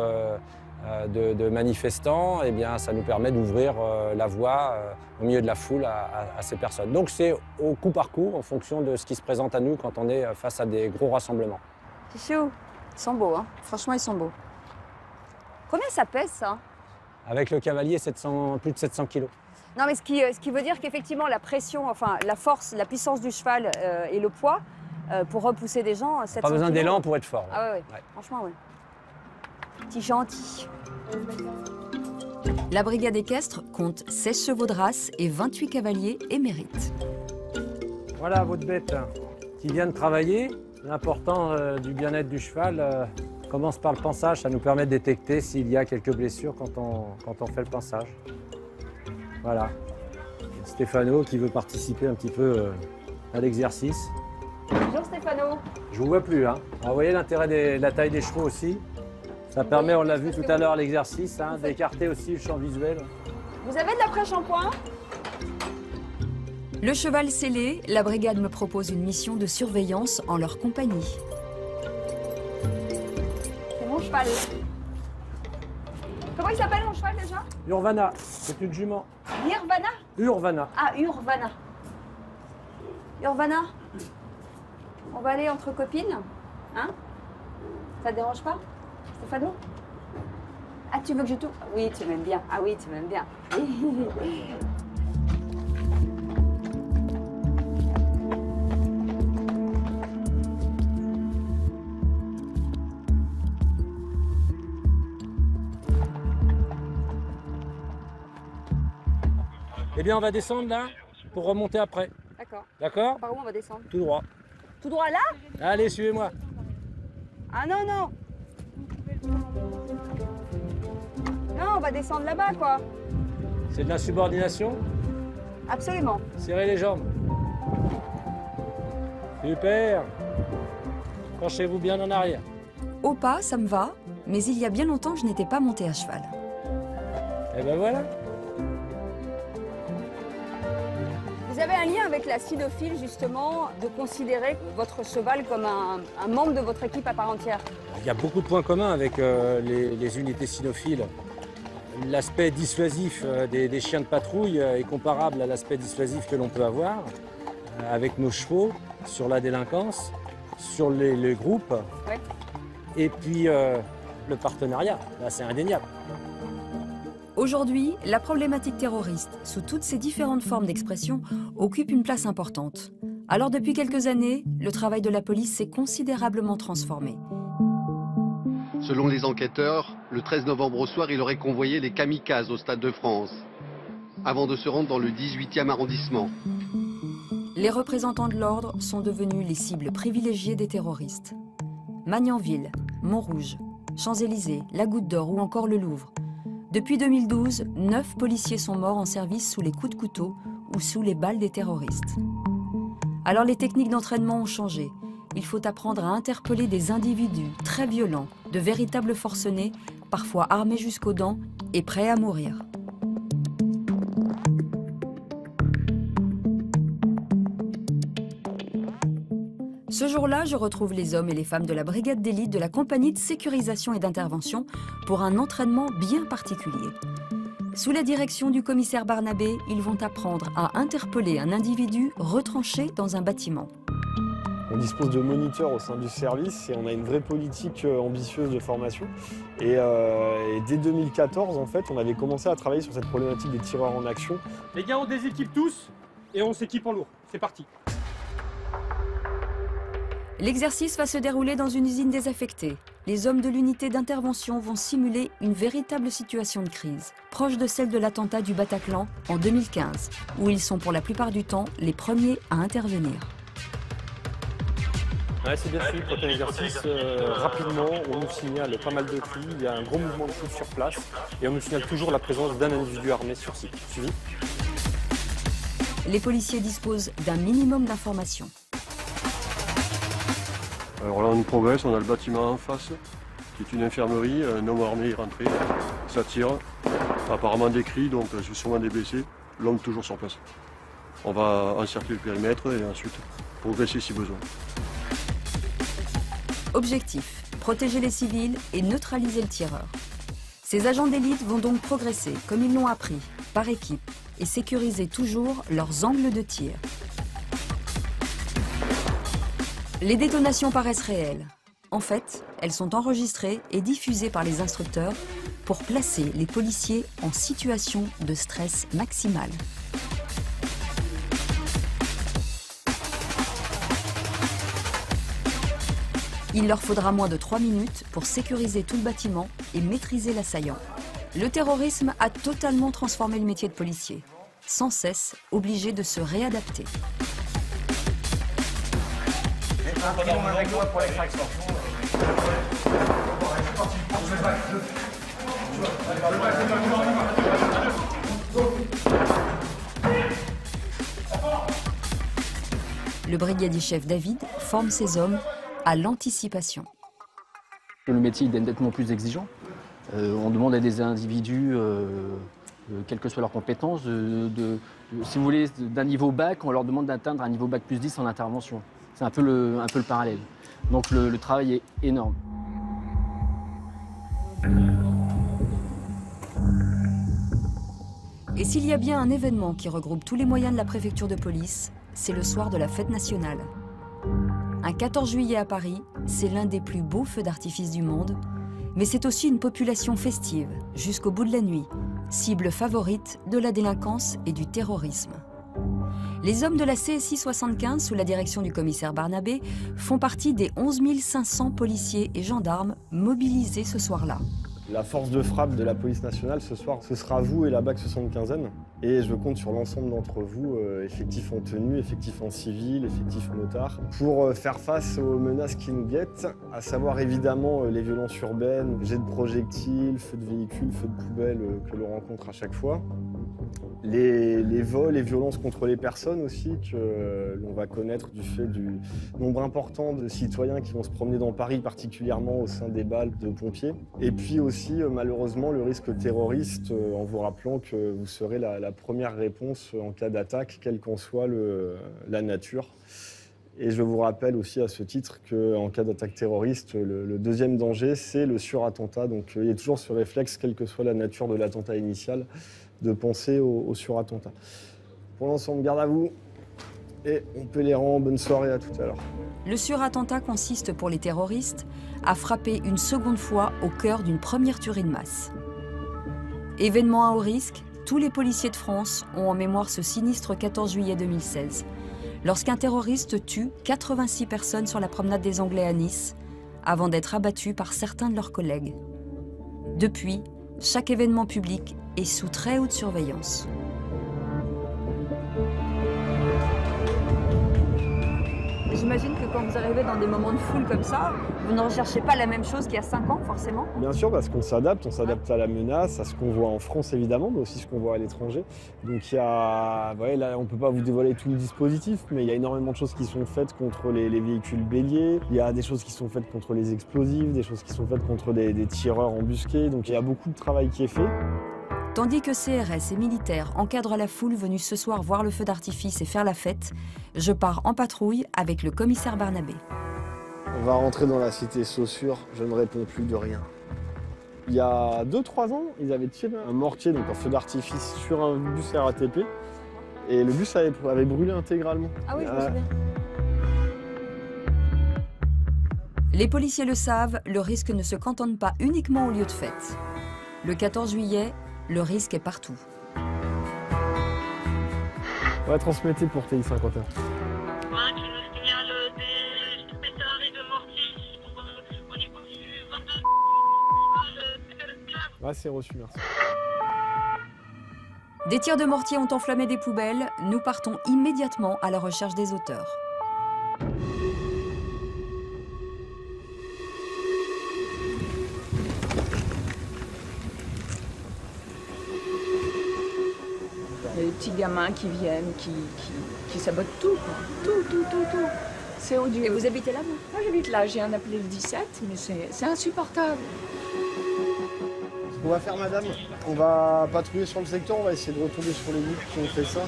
de manifestants, eh bien, ça nous permet d'ouvrir la voie au milieu de la foule à ces personnes. Donc c'est au coup par coup, en fonction de ce qui se présente à nous quand on est face à des gros rassemblements. Chichou, ils sont beaux, hein. Franchement, ils sont beaux. Combien ça pèse, ça? Avec le cavalier, plus de 700 kilos. Non, mais ce qui veut dire qu'effectivement, la pression, enfin, la force, la puissance du cheval et le poids, pour repousser des gens, 700 Pas besoin kilos. d'élan pour être fort. Ah ouais. Franchement, oui. Petit gentil. La brigade équestre compte 16 chevaux de race et 28 cavaliers émérites. Voilà votre bête qui vient de travailler. L'important du bien-être du cheval commence par le pansage. Ça nous permet de détecter s'il y a quelques blessures quand on fait le pansage. Voilà. Stéphano qui veut participer un petit peu à l'exercice. Bonjour Stéphano. Je vous vois plus, hein. Vous voyez l'intérêt de la taille des chevaux aussi. Ça permet, on l'a vu tout à l'heure, l'exercice, hein, d'écarter aussi le champ visuel. Vous avez de l'après-shampoing? Le cheval scellé, la brigade me propose une mission de surveillance en leur compagnie. C'est mon cheval. Comment il s'appelle mon cheval déjà? Urvana, c'est une jument. Nirvana? Urvana. Ah, Urvana. Urvana, on va aller entre copines, hein? Ça te dérange pas, Stéphano? Ah, tu veux que je tout? Oui, tu m'aimes bien. Ah oui, tu m'aimes bien. Eh bien, on va descendre là pour remonter après. D'accord. D'accord? Par où on va descendre? Tout droit. Tout droit là? Allez, suivez-moi. Ah non, non. Non, on va descendre là-bas, quoi. C'est de la subordination? Absolument. Serrez les jambes. Super. Penchez-vous bien en arrière. Au pas, ça me va, mais il y a bien longtemps que je n'étais pas montée à cheval. Eh ben voilà. Vous avez un lien avec la cynophile, justement, de considérer votre cheval comme un membre de votre équipe à part entière? Il y a beaucoup de points communs avec les unités cynophiles. L'aspect dissuasif des chiens de patrouille est comparable à l'aspect dissuasif que l'on peut avoir avec nos chevaux sur la délinquance, sur les groupes, ouais. Et puis le partenariat, là c'est indéniable. Aujourd'hui, la problématique terroriste, sous toutes ses différentes formes d'expression, occupe une place importante. Alors depuis quelques années, le travail de la police s'est considérablement transformé. Selon les enquêteurs, le 13 novembre au soir, il aurait convoyé les kamikazes au Stade de France, avant de se rendre dans le 18e arrondissement. Les représentants de l'ordre sont devenus les cibles privilégiées des terroristes. Magnanville, Montrouge, Champs-Élysées, la Goutte d'Or ou encore le Louvre. Depuis 2012, 9 policiers sont morts en service sous les coups de couteau ou sous les balles des terroristes. Alors les techniques d'entraînement ont changé. Il faut apprendre à interpeller des individus très violents, de véritables forcenés, parfois armés jusqu'aux dents et prêts à mourir. Ce jour-là, je retrouve les hommes et les femmes de la brigade d'élite de la compagnie de sécurisation et d'intervention pour un entraînement bien particulier. Sous la direction du commissaire Barnabé, ils vont apprendre à interpeller un individu retranché dans un bâtiment. On dispose de moniteurs au sein du service et on a une vraie politique ambitieuse de formation. Et dès 2014, en fait, on avait commencé à travailler sur cette problématique des tireurs en action. Les gars, on déséquipe tous et on s'équipe en lourd. C'est parti. L'exercice va se dérouler dans une usine désaffectée. Les hommes de l'unité d'intervention vont simuler une véritable situation de crise, proche de celle de l'attentat du Bataclan en 2015, où ils sont pour la plupart du temps les premiers à intervenir. Ouais, c'est bien suivi, pour un exercice, rapidement, on nous signale pas mal de cris, il y a un gros mouvement de foule sur place et on nous signale toujours la présence d'un individu armé sur site. Suivi. Les policiers disposent d'un minimum d'informations. Alors là on progresse, on a le bâtiment en face, qui est une infirmerie, un homme armé est rentré, ça tire, apparemment des cris, donc c'est sûrement des blessés, l'homme toujours sur place. On va encercler le périmètre et ensuite progresser si besoin. Objectif, protéger les civils et neutraliser le tireur. Ces agents d'élite vont donc progresser, comme ils l'ont appris, par équipe, et sécuriser toujours leurs angles de tir. Les détonations paraissent réelles. En fait, elles sont enregistrées et diffusées par les instructeurs pour placer les policiers en situation de stress maximal. Il leur faudra moins de 3 minutes pour sécuriser tout le bâtiment et maîtriser l'assaillant. Le terrorisme a totalement transformé le métier de policier, sans cesse obligé de se réadapter. Avec moi pour l'extraction. Le brigadier chef David forme ses hommes à l'anticipation. Le métier est nettement plus exigeant. On demande à des individus, quelles que soient leurs compétences, si vous voulez, d'un niveau bac, on leur demande d'atteindre un niveau bac plus 10 en intervention. C'est un peu le parallèle. Donc le travail est énorme. Et s'il y a bien un événement qui regroupe tous les moyens de la préfecture de police, c'est le soir de la fête nationale. Un 14 juillet à Paris, c'est l'un des plus beaux feux d'artifice du monde, mais c'est aussi une population festive, jusqu'au bout de la nuit, cible favorite de la délinquance et du terrorisme. Les hommes de la CSI 75, sous la direction du commissaire Barnabé, font partie des 11 500 policiers et gendarmes mobilisés ce soir-là. La force de frappe de la police nationale ce soir, ce sera vous et la BAC 75e. Et je compte sur l'ensemble d'entre vous, effectifs en tenue, effectifs en civil, effectifs motards, pour faire face aux menaces qui nous guettent, à savoir évidemment les violences urbaines, jets de projectiles, feux de véhicules, feux de poubelles que l'on rencontre à chaque fois. Les vols et violences contre les personnes aussi, que l'on va connaître du fait du nombre important de citoyens qui vont se promener dans Paris, particulièrement au sein des balles de pompiers. Et puis aussi, malheureusement, le risque terroriste, en vous rappelant que vous serez la première réponse en cas d'attaque, quelle qu'en soit la nature. Et je vous rappelle aussi à ce titre qu'en cas d'attaque terroriste, le deuxième danger, c'est le surattentat. Donc il y a toujours ce réflexe, quelle que soit la nature de l'attentat initial, de penser au surattentat. Pour l'ensemble, garde à vous et on peut les rendre. Bonne soirée, à tout à l'heure. Le surattentat consiste pour les terroristes à frapper une seconde fois au cœur d'une première tuerie de masse. Événement à haut risque, tous les policiers de France ont en mémoire ce sinistre 14 juillet 2016, lorsqu'un terroriste tue 86 personnes sur la promenade des Anglais à Nice, avant d'être abattu par certains de leurs collègues. Depuis, chaque événement public est sous très haute surveillance. J'imagine que quand vous arrivez dans des moments de foule comme ça, vous ne recherchez pas la même chose qu'il y a 5 ans, forcément. Bien sûr, parce qu'on s'adapte à la menace, à ce qu'on voit en France évidemment, mais aussi ce qu'on voit à l'étranger. Donc il y a, ouais, là, on ne peut pas vous dévoiler tout le dispositif, mais il y a énormément de choses qui sont faites contre les véhicules béliers. Il y a des choses qui sont faites contre les explosifs, des choses qui sont faites contre des tireurs embusqués. Donc il y a beaucoup de travail qui est fait. Tandis que CRS et militaires encadrent la foule venue ce soir voir le feu d'artifice et faire la fête, je pars en patrouille avec le commissaire Barnabé. On va rentrer dans la cité Saussure, je ne réponds plus de rien. Il y a 2-3 ans, ils avaient tiré un mortier, donc un feu d'artifice, sur un bus RATP. Et le bus avait brûlé intégralement. Ah oui, je me souviens. Les policiers le savent, le risque ne se cantonne pas uniquement au lieu de fête. Le 14 juillet, le risque est partout. Ouais, transmettez pour TI 51. Ouais, c'est reçu, merci. Des tirs de mortier ont enflammé des poubelles. Nous partons immédiatement à la recherche des auteurs. Il y a des petits gamins qui viennent, qui sabotent tout, quoi. Tout. C'est odieux. Et vous habitez là, vous? Moi, j'habite là. J'ai un appelé le 17, mais c'est insupportable. Ce qu'on va faire, madame, on va patrouiller sur le secteur, on va essayer de retomber sur les groupes qui ont fait ça.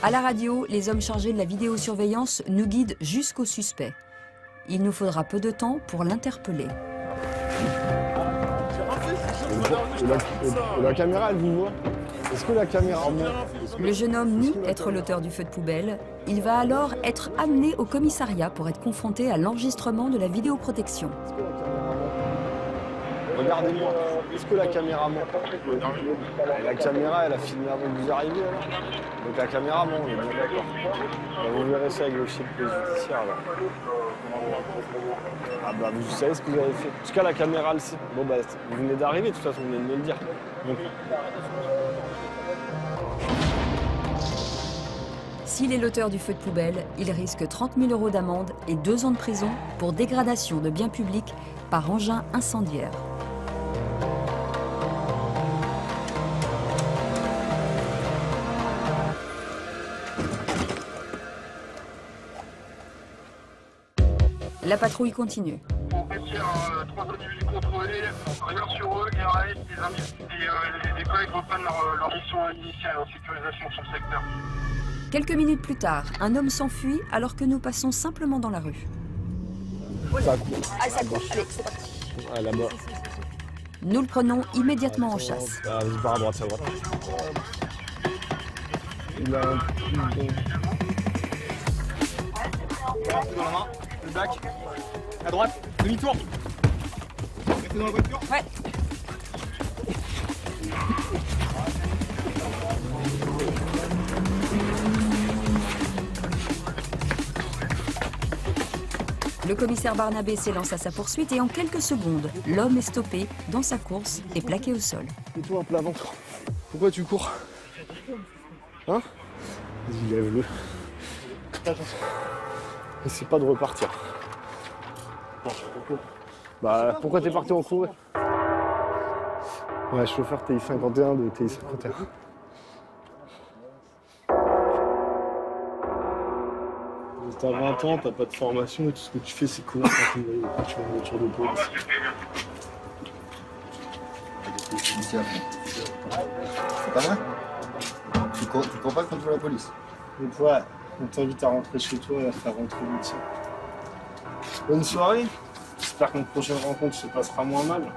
À la radio, les hommes chargés de la vidéosurveillance nous guident jusqu'au suspect. Il nous faudra peu de temps pour l'interpeller. La caméra, elle vous voit? Est-ce que la caméra monte? Le jeune homme nie être l'auteur du feu de poubelle. Il va alors être amené au commissariat pour être confronté à l'enregistrement de la vidéoprotection. Regardez-moi, est-ce que la caméra monte? La caméra, elle a filmé avant que vous arriviez, alors. Donc la caméra monte, on est bien d'accord. Vous verrez ça avec le chef de police judiciaire, là. Ah bah, vous savez ce que vous avez fait. En tout cas, la caméra le sait. Bon bah, vous venez d'arriver, de toute façon, vous venez de me le dire. Donc... S'il est l'auteur du feu de poubelle, il risque 30 000 € d'amende et 2 ans de prison pour dégradation de biens publics par engin incendiaire. La patrouille continue. On retient 3 individus contrôlés, rien sur eux, et arrête les collègues reprennent leur mission initiale en sécurisation sur le secteur. Quelques minutes plus tard, un homme s'enfuit alors que nous passons simplement dans la rue. Ça court. Ah, ça court. Allez, c'est parti. Ah, là-bas. Nous le prenons immédiatement en chasse. Ah, vas-y, par à droite, ça va. Il a un petit... Dans la main, le bac, à droite, demi-tour. Restez dans la voiture. Ouais. Le commissaire Barnabé s'élance à sa poursuite et en quelques secondes, l'homme est stoppé dans sa course et plaqué au sol. Mets-toi un plat ventre. Pourquoi tu cours? Hein? Vas-y, lève-le. Essaie pas de repartir. Bah, pourquoi t'es parti en courant? Ouais, chauffeur TI 51 de TI 51. T'as 20 ans, t'as pas de formation et tout ce que tu fais c'est courir quand tu vas en voiture de police. C'est pas vrai? Tu cours pas contre la police? Donc ouais, on t'invite à rentrer chez toi et à faire rentrer le médecin. Bonne soirée. J'espère que notre prochaine rencontre se passera moins mal.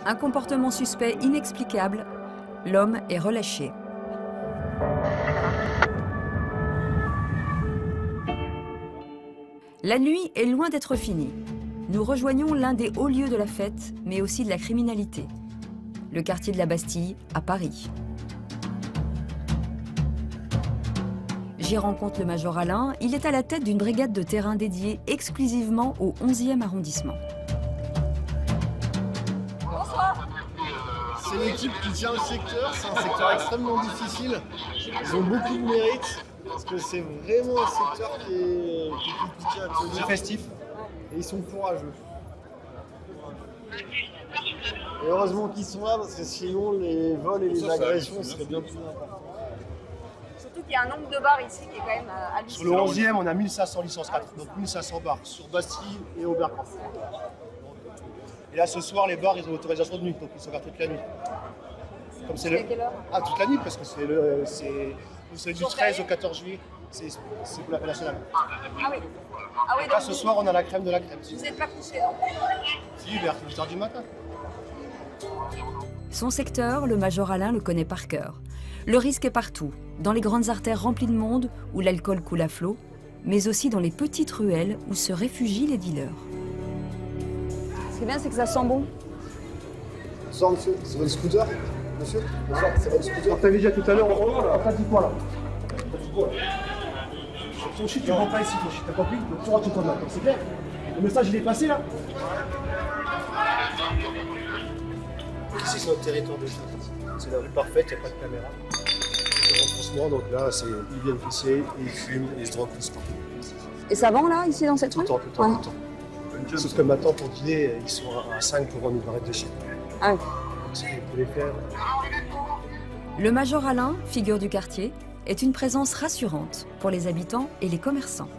Un comportement suspect inexplicable, l'homme est relâché. La nuit est loin d'être finie. Nous rejoignons l'un des hauts lieux de la fête, mais aussi de la criminalité. Le quartier de la Bastille, à Paris. J'y rencontre le major Alain. Il est à la tête d'une brigade de terrain dédiée exclusivement au 11e arrondissement. Bonsoir. C'est l'équipe qui tient le secteur. C'est un secteur extrêmement difficile. Ils ont beaucoup de mérite. Parce que c'est vraiment un secteur qui est compliqué à tenir. C'est festif. Et ils sont courageux. Et heureusement qu'ils sont là parce que sinon les vols et les agressions seraient bien plus importants. Surtout qu'il y a un nombre de bars ici qui est quand même Sur le 11e, on a 1500 licences 4, donc 1500 bars sur Bastille et Oberkampf. Et là, ce soir, les bars, ils ont l'autorisation de nuit, donc ils sont ouverts toute la nuit. Comme c'est quelle heure? Ah, toute la nuit, parce que c'est du 13 au 14 juillet, c'est pour la paix nationale. Ah oui. Ah oui, Là, ce soir, on a la crème de la crème. Vous n'êtes pas couché, non? Si, vers 8h du matin. Son secteur, le Major Alain le connaît par cœur. Le risque est partout, dans les grandes artères remplies de monde où l'alcool coule à flot, mais aussi dans les petites ruelles où se réfugient les dealers. Ce qui est bien, c'est que ça sent bon. Bonsoir, monsieur. C'est votre scooter? Monsieur? Bonsoir, c'est votre scooter. On t'avait dit tout à l'heure, on t'a dit quoi là? Ton shit, tu rentres pas ici, ton shit, t'as compris? Donc tu rentres tout en c'est clair? Le message, il est passé là? Ici, c'est notre territoire de chasse. C'est la rue parfaite, il n'y a pas de caméra. C'est renfoncement, donc là, ils viennent pisser, ils fument et ils se droguent tous partout. Et ça vend là, ici, dans cette rue? Tout le temps, tout le temps. Sauf que maintenant, pour dîner, ils sont à 5 pour vendre une barrette de chien. Ah oui. Ce qu'il faut les faire. Le Major Alain, figure du quartier, est une présence rassurante pour les habitants et les commerçants.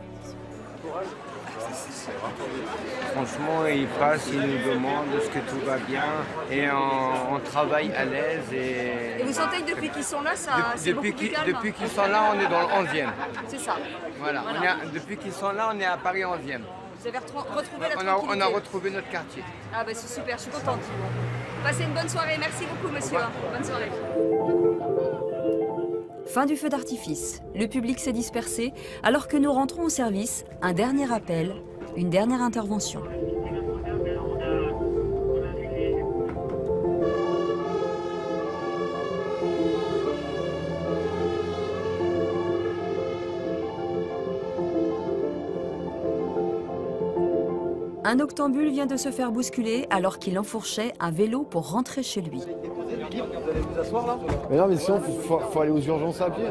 Franchement, ils passent, ils nous demandent est-ce que tout va bien et on travaille à l'aise. Et vous sentez que depuis qu'ils sont là, c'est beaucoup plus calme? Depuis qu'ils sont là, on est dans le 11e. C'est ça. Voilà. Depuis qu'ils sont là, on est à Paris 11e. Vous avez retrouvé la tranquillité? On a retrouvé notre quartier. Ah bah c'est super, je suis contente. Passez une bonne soirée, merci beaucoup monsieur. Bonne soirée. Fin du feu d'artifice. Le public s'est dispersé alors que nous rentrons au service. Un dernier appel, une dernière intervention. Un octambule vient de se faire bousculer alors qu'il enfourchait un vélo pour rentrer chez lui. Mais non, mais sinon, faut aller aux urgences à pied.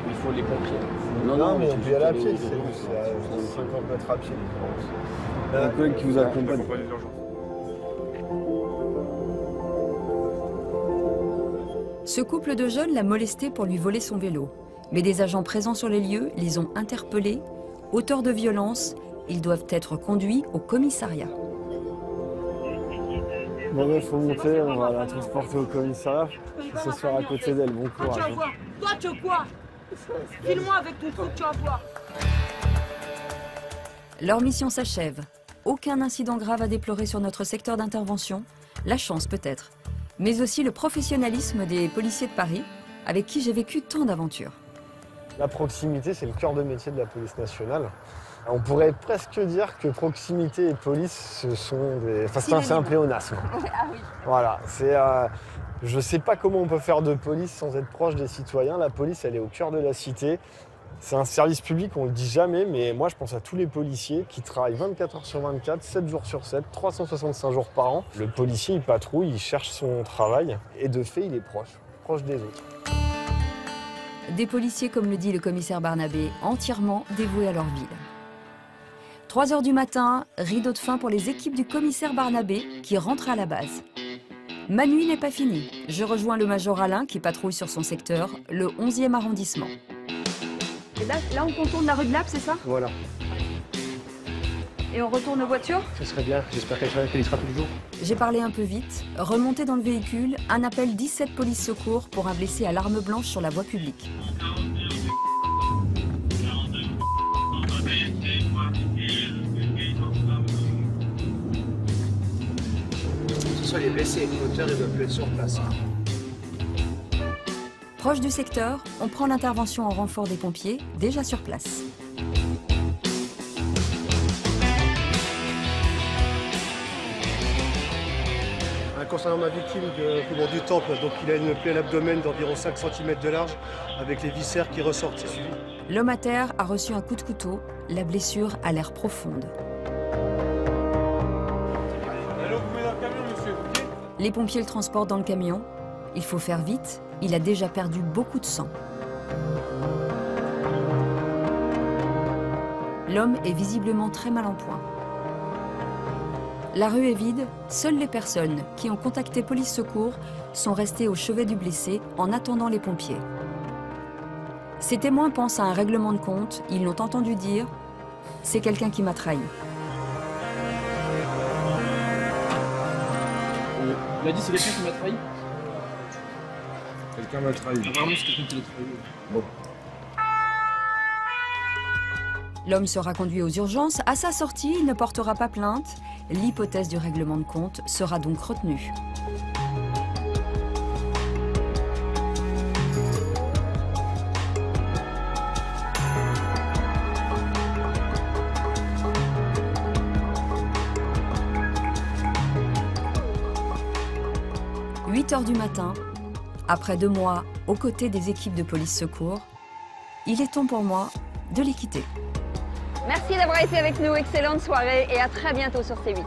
Il faut les pompiers. Non, mais on peut y aller à pied, c'est à 50 mètres à pied. Il y a un collègue qui vous accompagne. Ce couple de jeunes l'a molesté pour lui voler son vélo. Mais des agents présents sur les lieux les ont interpellés. Auteurs de violences, ils doivent être conduits au commissariat. Bon, il faut monter, on va la transporter au commissariat. Ce soir à côté d'elle, bon courage. Tu vas voir. Toi, tu veux quoi? File-moi avec ton truc, tu vas voir. Leur mission s'achève. Aucun incident grave à déplorer sur notre secteur d'intervention. La chance peut-être. Mais aussi le professionnalisme des policiers de Paris, avec qui j'ai vécu tant d'aventures. La proximité, c'est le cœur de métier de la police nationale. On pourrait presque dire que proximité et police, ce sont des... Enfin, c'est un pléonasme. Ah oui. Voilà, je ne sais pas comment on peut faire de police sans être proche des citoyens. La police, elle est au cœur de la cité. C'est un service public, on ne le dit jamais, mais moi, je pense à tous les policiers qui travaillent 24 heures sur 24, 7 jours sur 7, 365 jours par an. Le policier, il patrouille, il cherche son travail et de fait, il est proche des autres. Des policiers, comme le dit le commissaire Barnabé, entièrement dévoués à leur ville. 3 heures du matin, rideau de fin pour les équipes du commissaire Barnabé qui rentrent à la base. Ma nuit n'est pas finie. Je rejoins le Major Alain qui patrouille sur son secteur, le 11e arrondissement. Et là, on contourne la rue de Lappe, c'est ça? Voilà. Et on retourne aux voitures? Ce serait bien, j'espère qu'elle y sera tous les jours. J'ai parlé un peu vite. Remonté dans le véhicule, un appel 17 police secours pour un blessé à l'arme blanche sur la voie publique. Ce soit les blessés, les moteurs, ils doivent plus être sur place. Proche du secteur, on prend l'intervention en renfort des pompiers, déjà sur place. Concernant ma victime de Faubourg du Temple, donc il a une plaie à l'abdomen d'environ 5 cm de large avec les viscères qui ressortent, c'est suivi. L'homme à terre a reçu un coup de couteau, la blessure a l'air profonde. Les pompiers le transportent dans le camion. Il faut faire vite, il a déjà perdu beaucoup de sang. L'homme est visiblement très mal en point. La rue est vide, seules les personnes qui ont contacté police secours sont restées au chevet du blessé en attendant les pompiers. Ces témoins pensent à un règlement de compte, ils l'ont entendu dire « c'est quelqu'un qui m'a trahi ». Il a dit c'est quelqu'un qui m'a trahi. Quelqu'un m'a trahi. Vraiment c'est quelqu'un qui l'a trahi. Bon. L'homme sera conduit aux urgences. À sa sortie, il ne portera pas plainte. L'hypothèse du règlement de compte sera donc retenue. « 8 heures du matin, après 2 mois aux côtés des équipes de police secours, il est temps pour moi de les quitter. Merci d'avoir été avec nous, excellente soirée et à très bientôt sur C8.